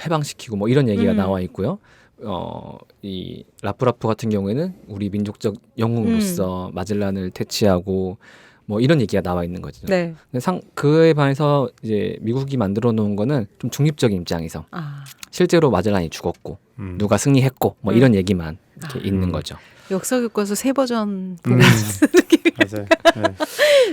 해방시키고 뭐 이런 얘기가 나와 있고요. 이 라프라프 같은 경우에는 우리 민족적 영웅으로서 마젤란을 퇴치하고 뭐 이런 얘기가 나와 있는 거죠. 네. 근데 그에 반해서 이제 미국이 만들어 놓은 거는 좀 중립적인 입장에서 실제로 마젤란이 죽었고 누가 승리했고 뭐 이런 얘기만 이렇게 있는 거죠. 역사 교과서 3버전 보고 맞아요.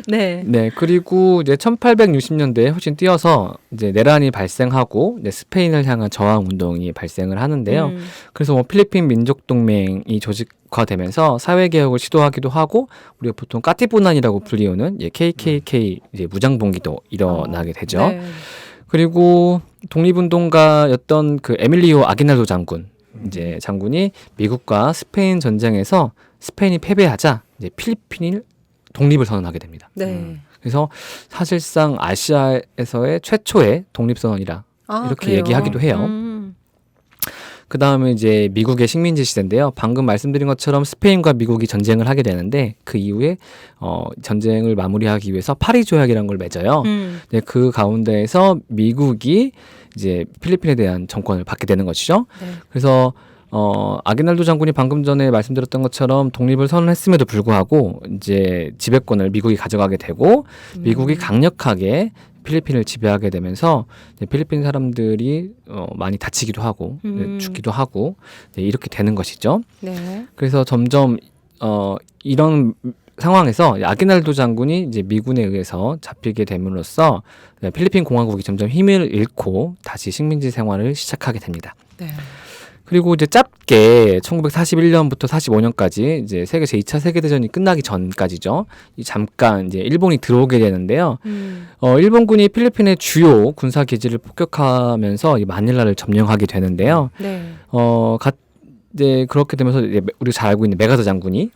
네. 네, 그리고 이제 1860년대에 훨씬 뛰어서 이제 내란이 발생하고 이제 스페인을 향한 저항 운동이 발생을 하는데요. 그래서 뭐 필리핀 민족 동맹이 조직화되면서 사회 개혁을 시도하기도 하고 우리가 보통 까티푸난이라고 불리우는 KKK 이제 무장봉기도 일어나게 되죠. 네. 그리고 독립운동가였던 그 에밀리오 아기날도 장군 이제 장군이 미국과 스페인 전쟁에서 스페인이 패배하자 이제 필리핀이 독립을 선언하게 됩니다. 네. 그래서 사실상 아시아에서의 최초의 독립선언이라 이렇게 그래요? 얘기하기도 해요. 그 다음에 이제 미국의 식민지 시대인데요. 방금 말씀드린 것처럼 스페인과 미국이 전쟁을 하게 되는데 그 이후에 전쟁을 마무리하기 위해서 파리 조약이라는 걸 맺어요. 네, 그 가운데에서 미국이 이제 필리핀에 대한 정권을 받게 되는 것이죠. 네. 그래서 아기날도 장군이 방금 전에 말씀드렸던 것처럼 독립을 선언했음에도 불구하고 이제 지배권을 미국이 가져가게 되고 미국이 강력하게 필리핀을 지배하게 되면서 필리핀 사람들이 많이 다치기도 하고 죽기도 하고 이렇게 되는 것이죠. 네. 그래서 점점 이런 상황에서 아기날도 장군이 이제 미군에 의해서 잡히게 됨으로써 필리핀 공화국이 점점 힘을 잃고 다시 식민지 생활을 시작하게 됩니다. 네. 그리고 이제 짧게 1941년부터 45년까지 이제 세계 제2차 세계대전이 끝나기 전까지죠. 잠깐 이제 일본이 들어오게 되는데요. 일본군이 필리핀의 주요 군사 기지를 폭격하면서 이 마닐라를 점령하게 되는데요. 네. 이제 그렇게 되면서 이제 우리가 잘 알고 있는 메가더 장군이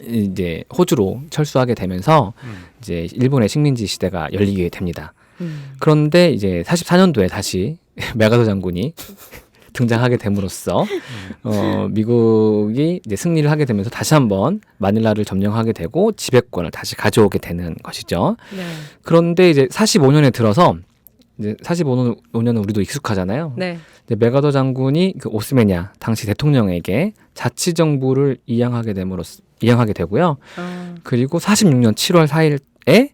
이제 호주로 철수하게 되면서 이제 일본의 식민지 시대가 열리게 됩니다. 그런데 이제 44년도에 다시 메가더 장군이 등장하게 됨으로써 미국이 이제 승리를 하게 되면서 다시 한번 마닐라를 점령하게 되고 지배권을 다시 가져오게 되는 것이죠. 네. 그런데 이제 45년에 들어서 이제 45년은 우리도 익숙하잖아요. 네. 이제 메가더 장군이 그 오스메냐 당시 대통령에게 자치정부를 이양하게 되고요. 그리고 46년 7월 4일에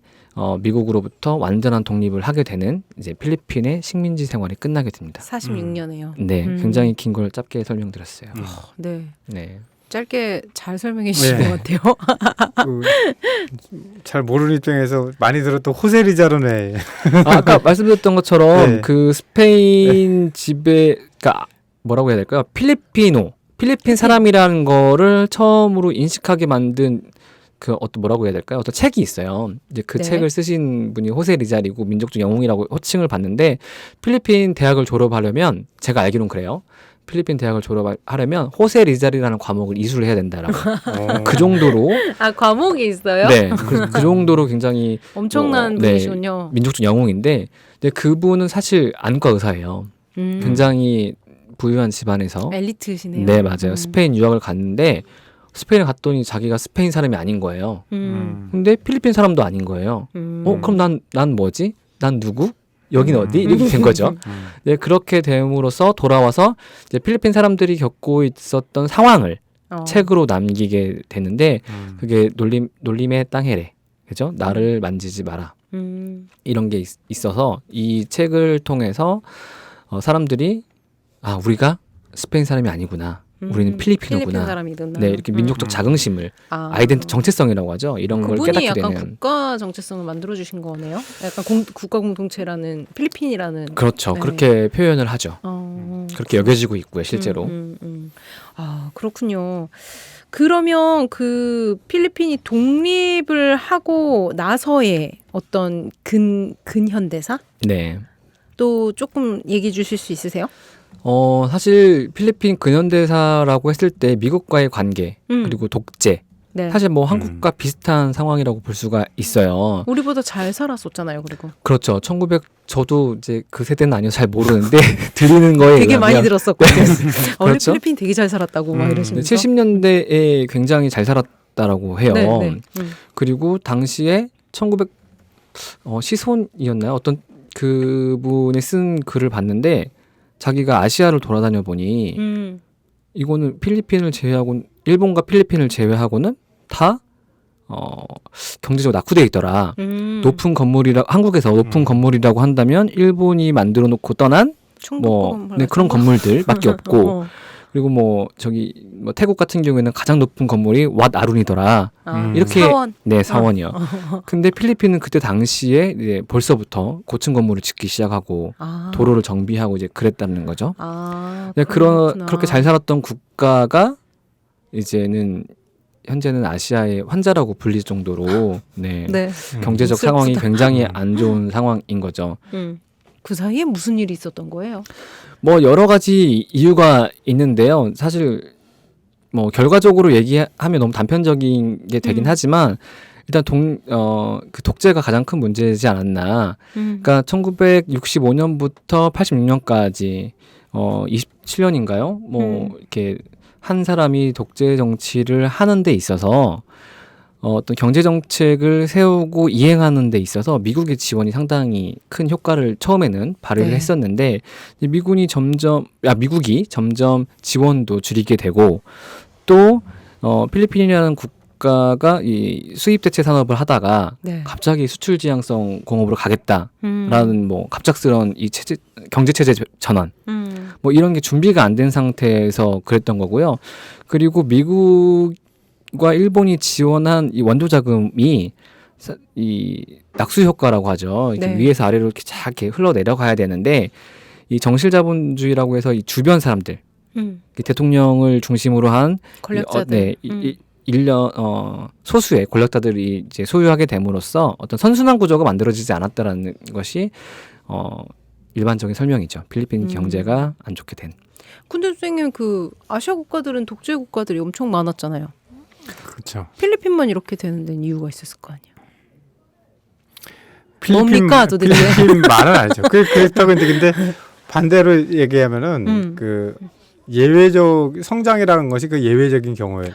미국으로부터 완전한 독립을 하게 되는 이제 필리핀의 식민지 생활이 끝나게 됩니다. 46년에요. 네, 굉장히 긴 걸 짧게 설명드렸어요. 네. 네. 짧게 잘 설명해 주신 네. 것 같아요. 잘 모르는 입장에서 많이 들었던 호세 리자르네. 아까 말씀드렸던 것처럼 네. 그 스페인 지배, 그러니까 뭐라고 해야 될까요? 필리핀 사람이라는 거를 처음으로 인식하게 만든 그 어떤 뭐라고 해야 될까요? 어떤 책이 있어요. 이제 그 네. 책을 쓰신 분이 호세 리자리고 민족적 영웅이라고 호칭을 받는데 필리핀 대학을 졸업하려면 제가 알기로는 그래요. 필리핀 대학을 졸업하려면 호세 리자리라는 과목을 이수를 해야 된다라고. 그 정도로 아, 과목이 있어요? 네, 그 정도로 굉장히 엄청난 네, 분이시군요. 민족적 영웅인데 근데 그분은 사실 안과 의사예요. 굉장히 부유한 집안에서 엘리트시네요. 네, 맞아요. 스페인 유학을 갔는데 스페인에 갔더니 자기가 스페인 사람이 아닌 거예요. 근데 필리핀 사람도 아닌 거예요. 그럼 난 뭐지? 난 누구? 여긴 어디? 이렇게 된 거죠. 네, 그렇게 됨으로써 돌아와서 이제 필리핀 사람들이 겪고 있었던 상황을 책으로 남기게 되는데 그게 놀림의 땅해래. 그죠? 나를 만지지 마라. 이런 게 있어서 이 책을 통해서 사람들이 우리가 스페인 사람이 아니구나. 우리는 필리핀어구나. 필리핀 사람이구나. 네, 이렇게 민족적 자긍심을 아이덴티 정체성이라고 하죠. 이런 걸 그분이 깨닫게 약간 되는. 국가 정체성을 만들어 주신 거네요. 약간 국가 공동체라는 필리핀이라는. 그렇죠. 네. 그렇게 표현을 하죠. 어, 그렇게 여겨지고 있고요, 실제로. 아, 그렇군요. 그러면 그 필리핀이 독립을 하고 나서의 어떤 근현대사? 네. 또 조금 얘기해 주실 수 있으세요? 사실 필리핀 근현대사라고 했을 때 미국과의 관계 그리고 독재 네. 사실 뭐 한국과 비슷한 상황이라고 볼 수가 있어요. 우리보다 잘 살았었잖아요, 그리고. 그렇죠. 저도 이제 그 세대는 아니어서 잘 모르는데 들리는 거에 되게 의하면 많이 들었었거든요. 우리 그렇죠? 필리핀 되게 잘 살았다고 막 이러시면서. 70년대에 굉장히 잘 살았다라고 해요. 네, 네. 그리고 당시에 시손이었나요? 어떤 그분이 쓴 글을 봤는데 자기가 아시아를 돌아다녀 보니 이거는 필리핀을 제외하고 일본과 필리핀을 제외하고는 다 경제적으로 낙후돼 있더라. 높은 한국에서 높은 건물이라고 한다면 일본이 만들어 놓고 떠난 그런 건물들밖에 없고 그리고 태국 같은 경우에는 가장 높은 건물이 왓 아룬이더라. 이렇게 사원. 네, 사원이요. 근데 필리핀은 그때 당시에 이제 벌써부터 고층 건물을 짓기 시작하고 도로를 정비하고 이제 그랬다는 거죠. 네, 그렇게 잘 살았던 국가가 현재는 아시아의 환자라고 불릴 정도로 네, 경제적 상황이 굉장히 안 좋은 상황인 거죠. 그 사이에 무슨 일이 있었던 거예요? 여러 가지 이유가 있는데요. 사실 결과적으로 얘기하면 너무 단편적인 게 되긴 하지만 일단 그 독재가 가장 큰 문제지 않았나. 그러니까 1965년부터 86년까지 27년인가요? 이렇게 한 사람이 독재 정치를 하는 데 있어서 어떤 경제 정책을 세우고 이행하는 데 있어서 미국의 지원이 상당히 큰 효과를 처음에는 발휘를 했었는데 미국이 점점 지원도 줄이게 되고 또 필리핀이라는 국가가 이 수입 대체 산업을 하다가 갑자기 수출 지향성 공업으로 가겠다라는 갑작스러운 이 경제 체제 전환 이런 게 준비가 안 된 상태에서 그랬던 거고요. 그리고 미국과 일본이 지원한 이 원조 자금이 이 낙수 효과라고 하죠. 이렇게 위에서 아래로 이렇게 이렇게 흘러 내려가야 되는데 이 정실 자본주의라고 해서 이 주변 사람들, 대통령을 중심으로 한 권력자들, 소수의 권력자들이 이제 소유하게 됨으로써 어떤 선순환 구조가 만들어지지 않았다라는 것이 일반적인 설명이죠. 필리핀 경제가 안 좋게 된. 근데 선생님 그 아시아 국가들은 독재 국가들이 엄청 많았잖아요. 그렇죠. 필리핀만 이렇게 되는 데는 이유가 있었을 거 아니에요. 뭡니까 도대체? 필리핀 말은 아니죠. 그렇다고 근데 반대로 얘기하면은 그 예외적 성장이라는 것이 그 예외적인 경우에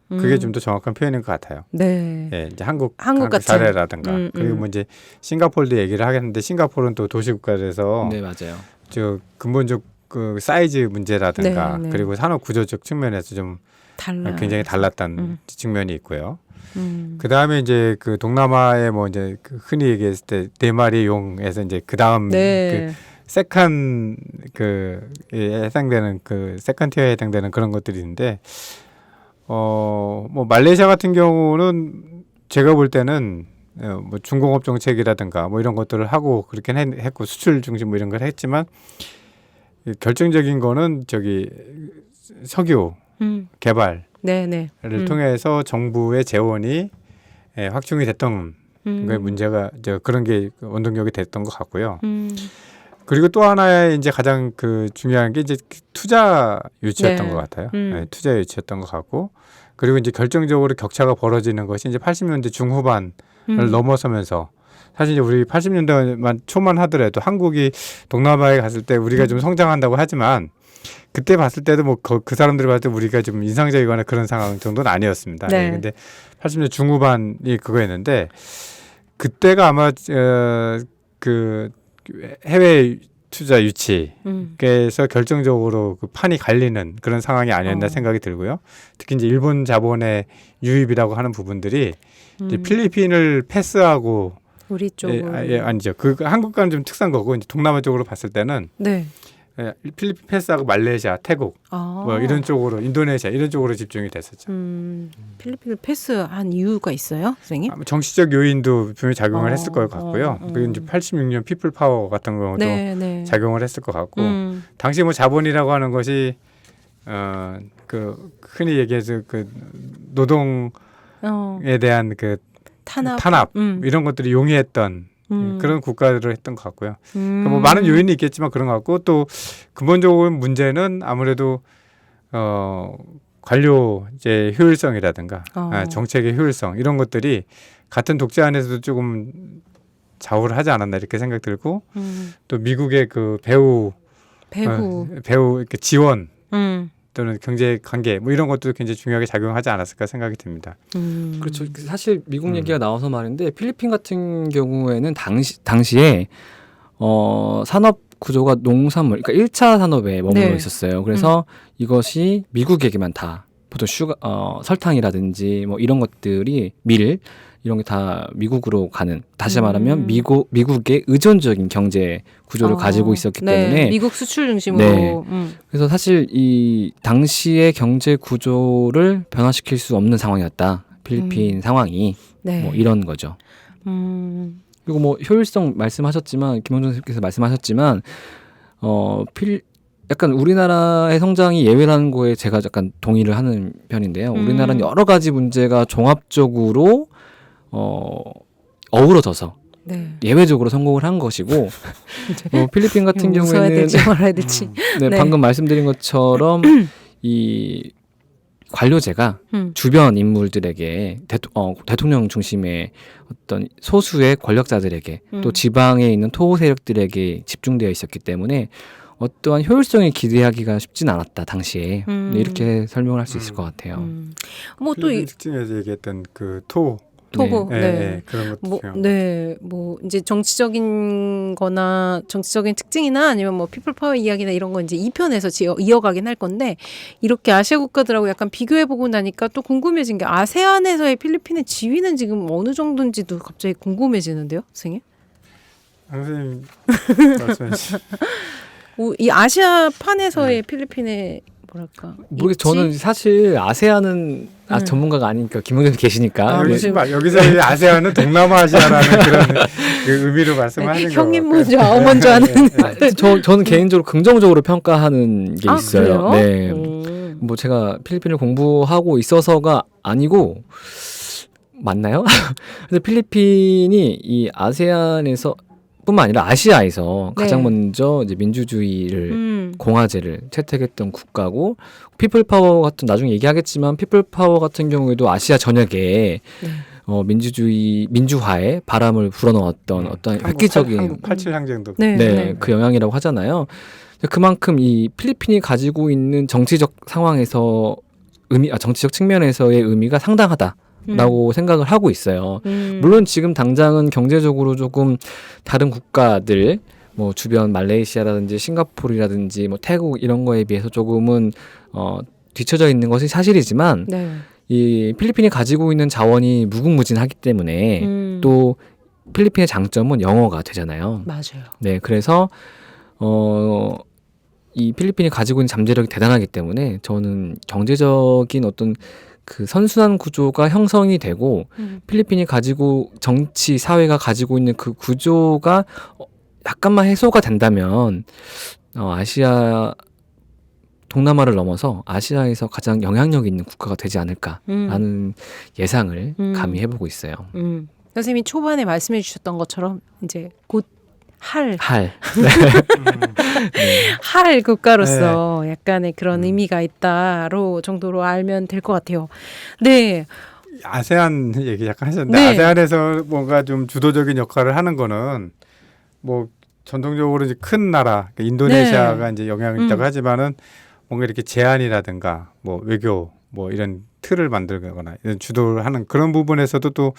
그게 좀 더 정확한 표현인 것 같아요. 네. 예, 이제 한국 같은 사례라든가 그리고 이제 싱가포르도 얘기를 하겠는데 싱가포르는 또 도시국가라서 네, 맞아요. 근본적 그 사이즈 문제라든가 네. 그리고 산업 구조적 측면에서 좀 굉장히 굉장히 달랐다는 측면이 있고요. 그 다음에 이제 그 동남아에 뭐 이제 그 흔히 얘기했을 때 네 마리 용에서 이제 그 다음 네. 그 세컨 그에 해당되는 그 세컨 티어에 해당되는 그런 것들이 있는데 뭐 말레이시아 같은 경우는 제가 볼 때는 뭐 중공업 정책이라든가 뭐 이런 것들을 하고 그렇게 했고 수출 중심 뭐 이런 걸 했지만 결정적인 거는 저기 석유 개발을 네네. 통해서 정부의 재원이 확충이 됐던 그 문제가 그런 게 원동력이 됐던 것 같고요. 그리고 또 하나의 이제 가장 그 중요한 게 이제 투자 유치였던 네. 것 같아요. 네, 투자 유치였던 것 같고 그리고 이제 결정적으로 격차가 벌어지는 것이 이제 80년대 중후반을 넘어서면서 사실 이제 우리 80년대만 초만 하더라도 한국이 동남아에 갔을 때 우리가 좀 성장한다고 하지만 그때 봤을 때도 뭐 그 사람들이 봤을 때 우리가 좀 인상적이거나 그런 상황 정도는 아니었습니다. 네. 네. 근데 80년대 중후반이 그거였는데 그때가 아마 그 해외 투자 유치에서 결정적으로 그 판이 갈리는 그런 상황이 아니었나 생각이 들고요. 특히 이제 일본 자본의 유입이라고 하는 부분들이 이제 필리핀을 패스하고 우리 쪽으로. 아니죠. 그 한국과는 좀 특수한 거고 이제 동남아 쪽으로 봤을 때는 네. 필리핀 패스하고 말레이시아, 태국 뭐 이런 쪽으로 인도네시아 이런 쪽으로 집중이 됐었죠. 필리핀을 패스한 이유가 있어요, 선생님? 아마 정치적 요인도 분명히 작용을 했을 것 같고요. 그리고 이제 86년 피플 파워 같은 경우도 네. 작용을 했을 것 같고 당시 뭐 자본이라고 하는 것이 그 흔히 얘기해서 그 노동에 대한 그 탄압 이런 것들이 용이했던 그런 국가들을 했던 것 같고요. 그러니까 뭐 많은 요인이 있겠지만 그런 것 같고 또 근본적인 문제는 아무래도 관료 이제 효율성이라든가 정책의 효율성 이런 것들이 같은 독재 안에서도 조금 좌우를 하지 않았나 이렇게 생각 들고 또 미국의 그 배후 이렇게 지원 또는 경제 관계 뭐 이런 것도 굉장히 중요하게 작용하지 않았을까 생각이 듭니다. 그렇죠. 사실 미국 얘기가 나와서 말인데 필리핀 같은 경우에는 당시에 산업 구조가 농산물, 그러니까 1차 산업에 머물러 있었어요. 그래서 이것이 미국에게만 다 보통 설탕이라든지 뭐 이런 것들이 밀 이런 게 다 미국으로 가는 다시 말하면 미국의 의존적인 경제 구조를 가지고 있었기 때문에 미국 수출 중심으로 그래서 사실 이 당시의 경제 구조를 변화시킬 수 없는 상황이었다. 필리핀 상황이 뭐 이런 거죠. 그리고 뭐 효율성 말씀하셨지만 김원준 선생님께서 말씀하셨지만 약간 우리나라의 성장이 예외라는 거에 제가 약간 동의를 하는 편인데요. 우리나라는 여러 가지 문제가 종합적으로 어우러져서 예외적으로 성공을 한 것이고 필리핀 같은 경우에는 웃어야 될지 말아야 될지 방금 말씀드린 것처럼 이 관료제가 주변 인물들에게 대통령 중심의 어떤 소수의 권력자들에게 또 지방에 있는 토호 세력들에게 집중되어 있었기 때문에 어떠한 효율성을 기대하기가 쉽진 않았다 당시에 이렇게 설명을 할 수 있을 것 같아요. 뭐 또 특징에서 얘기했던 그 토고, 그런 것도 뭐 이제 정치적인 특징이나 아니면 뭐 피플 파워 이야기나 이런 건 이제 2편에서 이어가긴 할 건데 이렇게 아시아 국가들하고 약간 비교해 보고 나니까 또 궁금해진 게 아세안에서의 필리핀의 지위는 지금 어느 정도인지도 갑자기 궁금해지는데요, 선생님? 선생님 말씀해 주시죠. 이 아시아판에서의 필리핀의 뭐랄까 저는 사실 아세안은 전문가가 아니니까 김용준 계시니까 여기서 아세안은 동남아시아라는 그런 그 의미로 말씀하시는 거예요. 형님 먼저 아우 먼저 하는 저는 개인적으로 긍정적으로 평가하는 게 있어요. 그래요? 네. 뭐 제가 필리핀을 공부하고 있어서가 아니고 맞나요? 근데 필리핀이 이 아세안에서 뿐만 아니라 아시아에서 가장 먼저 이제 민주주의를 공화제를 채택했던 국가고 피플파워 같은 나중에 얘기하겠지만 피플파워 같은 경우에도 아시아 전역에 민주화에 바람을 불어넣었던 어떤 획기적인 한국 87 항쟁도 그 영향이라고 하잖아요. 그만큼 이 필리핀이 가지고 있는 정치적 상황에서 정치적 측면에서의 의미가 상당하다. 라고 생각을 하고 있어요. 물론 지금 당장은 경제적으로 조금 다른 국가들 뭐 주변 말레이시아라든지 싱가포르라든지 뭐 태국 이런 거에 비해서 조금은 뒤처져 있는 것이 사실이지만 이 필리핀이 가지고 있는 자원이 무궁무진하기 때문에 또 필리핀의 장점은 영어가 되잖아요. 맞아요. 네, 그래서 이 필리핀이 가지고 있는 잠재력이 대단하기 때문에 저는 경제적인 어떤 그 선순환 구조가 형성이 되고 필리핀이 가지고 정치 사회가 가지고 있는 그 구조가 약간만 해소가 된다면 아시아 동남아를 넘어서 아시아에서 가장 영향력 있는 국가가 되지 않을까라는 예상을 감히 해보고 있어요. 선생님이 초반에 말씀해 주셨던 것처럼 이제 곧 할 국가로서 약간의 그런 의미가 있다로 정도로 알면 될 것 같아요. 네. 아세안 얘기 약간 하셨는데 네. 아세안에서 뭔가 좀 주도적인 역할을 하는 거는 뭐 전통적으로 이제 큰 나라 그러니까 인도네시아가 이제 영향이 있다고 하지만은 뭔가 이렇게 제안이라든가 뭐 외교 뭐 이런 틀을 만들거나 이런 주도를 하는 그런 부분에서도 또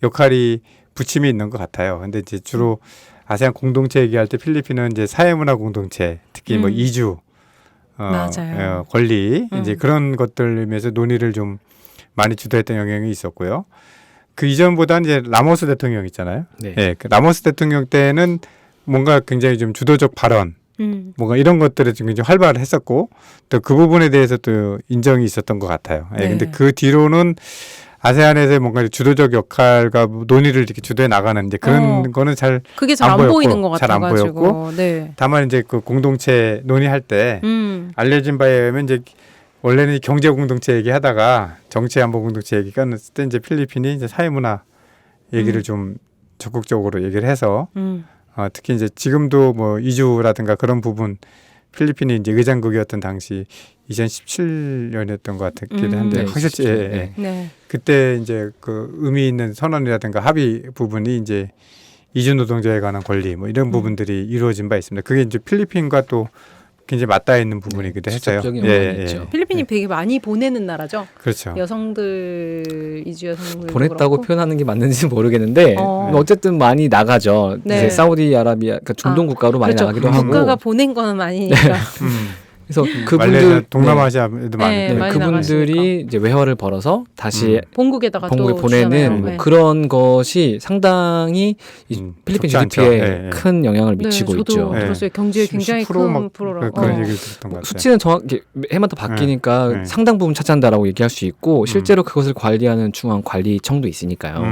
역할이 부침이 있는 것 같아요. 근데 이제 주로 아세안 공동체 얘기할 때 필리핀은 이제 사회문화 공동체 특히 뭐 이주 맞아요. 권리 이제 그런 것들에서 논의를 좀 많이 주도했던 영향이 있었고요. 그 이전보다는 이제 라모스 대통령 있잖아요. 네. 예, 그 라모스 대통령 때는 뭔가 굉장히 좀 주도적 발언, 뭔가 이런 것들에 좀 굉장히 활발했었고 또 그 부분에 대해서 또 인정이 있었던 것 같아요. 예, 네. 근데 그 뒤로는 아세안에서의 뭔가 주도적 역할과 논의를 이렇게 주도해 나가는 이제 그런 거는 잘 그게 잘 안 보였고, 보이는 것 잘 안 같아가지고. 보였고 네. 다만 이제 그 공동체 논의할 때 알려진 바에 의하면 이제 원래는 경제 공동체 얘기하다가 정치 안보 공동체 얘기 끝났을 때 이제 필리핀이 이제 사회문화 얘기를 좀 적극적으로 얘기를 해서 특히 이제 지금도 뭐 이주라든가 그런 부분 필리핀이 이제 의장국이었던 당시 2017년이었던 것 같기도 한데 네, 확실히 예, 예. 네. 네. 그때 이제 그 의미 있는 선언이라든가 합의 부분이 이제 이주 노동자에 관한 권리 뭐 이런 부분들이 이루어진 바 있습니다. 그게 이제 필리핀과 또 굉장히 맞닿아 있는 부분이기도 했어요. 직접적인 영향이 있죠. 필리핀이 되게 많이 보내는 나라죠. 그렇죠. 여성들 이주 여성들 보냈다고 표현하는 게 맞는지는 모르겠는데 어쨌든 많이 나가죠. 네. 이제 사우디아라비아 그러니까 중동 국가로 많이 그렇죠. 나가기도 하고. 국가가 보낸 거는 아니니까. 그래서 말레이시아, 그분들 동남아시아에도 네, 많이 네, 많이 그분들이 이제 외화를 벌어서 다시 본국에다가 본국에 또 보내는 주잖아요. 뭐 네. 그런 것이 상당히 이 필리핀 좋지 않죠. GDP에 예, 예. 큰 영향을 미치고 네, 있죠. 저도 네. 들었어요. 경제에 굉장히 10% 큰 막 프로라고. 그런 얘기를 들었던 것 같아요. 수치는 정확히 해마다 바뀌니까 네. 상당 부분 차지한다라고 얘기할 수 있고 실제로 그것을 관리하는 중앙 관리청도 있으니까요.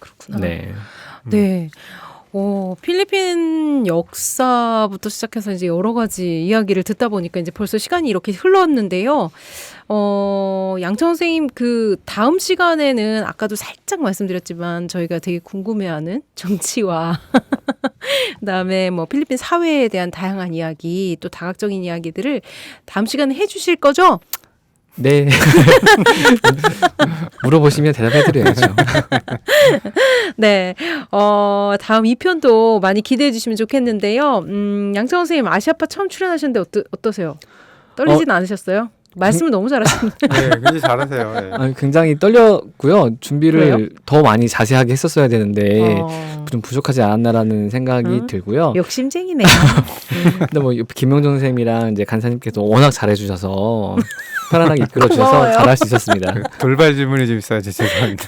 그렇구나. 네. 네. 필리핀 역사부터 시작해서 이제 여러 가지 이야기를 듣다 보니까 이제 벌써 시간이 이렇게 흘렀는데요. 양천 선생님 그 다음 시간에는 아까도 살짝 말씀드렸지만 저희가 되게 궁금해하는 정치와 그다음에 뭐 필리핀 사회에 대한 다양한 이야기 또 다각적인 이야기들을 다음 시간에 해주실 거죠? 네. 물어보시면 대답해드려야죠. 네. 다음 2편도 많이 기대해 주시면 좋겠는데요. 양천 선생님 아시아파 처음 출연하셨는데 어떠세요? 떨리진 않으셨어요? 말씀을 너무 잘하시는데. 네, 굉장히 잘하세요. 네. 아니, 굉장히 떨렸고요. 준비를 왜요? 더 많이 자세하게 했었어야 되는데 어, 좀 부족하지 않았나라는 생각이 들고요. 욕심쟁이네요. 근데 뭐 김명정 선생님이랑 이제 간사님께서 워낙 잘해주셔서 편안하게 이끌어주셔서 고마워요. 잘할 수 있었습니다. 돌발 질문이 좀 있어요. 죄송합니다.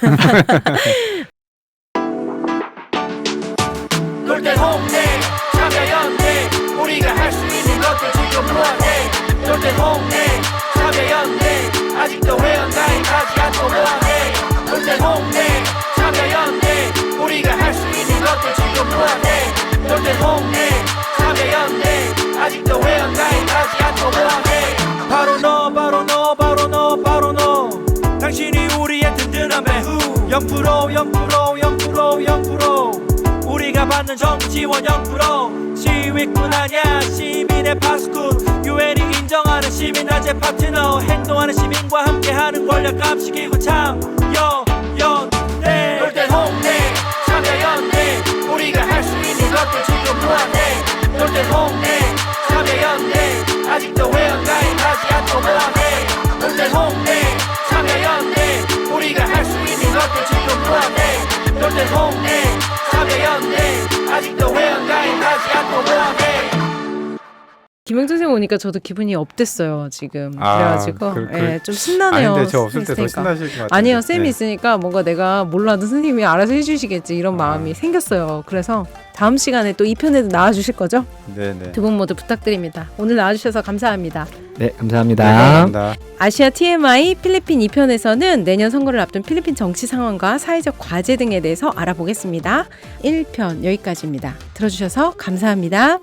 놀때 홍대 참여연대 우리가 할 수 있는 것들 지금 뭐하네 놀때 홍대 참여연대 아직도 회원가입하지 않고 뭐하네 놀때 홍대 참여연대 우리가 할 수 있는 것들 지금 뭐하네 놀때 홍대 참여연대 아직도 회원가입하지 않고 뭐하네 바로 너 바로 너 바로 너 바로 너 당신이 우리의 든든한 배후 0% 우리가 받는 정부 지원 0% 시위꾼 아냐 시민의 파수꾼 유엔이 인정하는 시민단체 파트너 행동하는 시민과 함께하는 권력 감시기구 참여연대 놀때 홍대 참여연대 우리가 할 수 있는 것들 지금 뭐하네 놀때 홍대 참여연대 아직도 회원가입하지 않고 뭐하네 놀때 홍대 참여연대 우리가 할 수 있는 것들 지금 뭐하네 놀때 홍대 참여연대 아직도 회원가입하지 않고 뭐하네 김영준 선생님 오니까 저도 기분이 업됐어요 지금. 아, 그래가지고 예, 좀 아니 신나네요. 근데 저 없을 때 더 있으니까. 신나실 것 같아요. 아니요, 쌤이 있으니까 뭔가 내가 몰라도 선생님이 알아서 해주시겠지 이런 마음이 생겼어요. 그래서 다음 시간에 또 2편에도 나와주실 거죠? 네네. 두 분 모두 부탁드립니다. 오늘 나와주셔서 감사합니다. 네, 감사합니다. 네, 감사합니다. 아시아 TMI 필리핀 2편에서는 내년 선거를 앞둔 필리핀 정치 상황과 사회적 과제 등에 대해서 알아보겠습니다. 1편 여기까지입니다. 들어주셔서 감사합니다.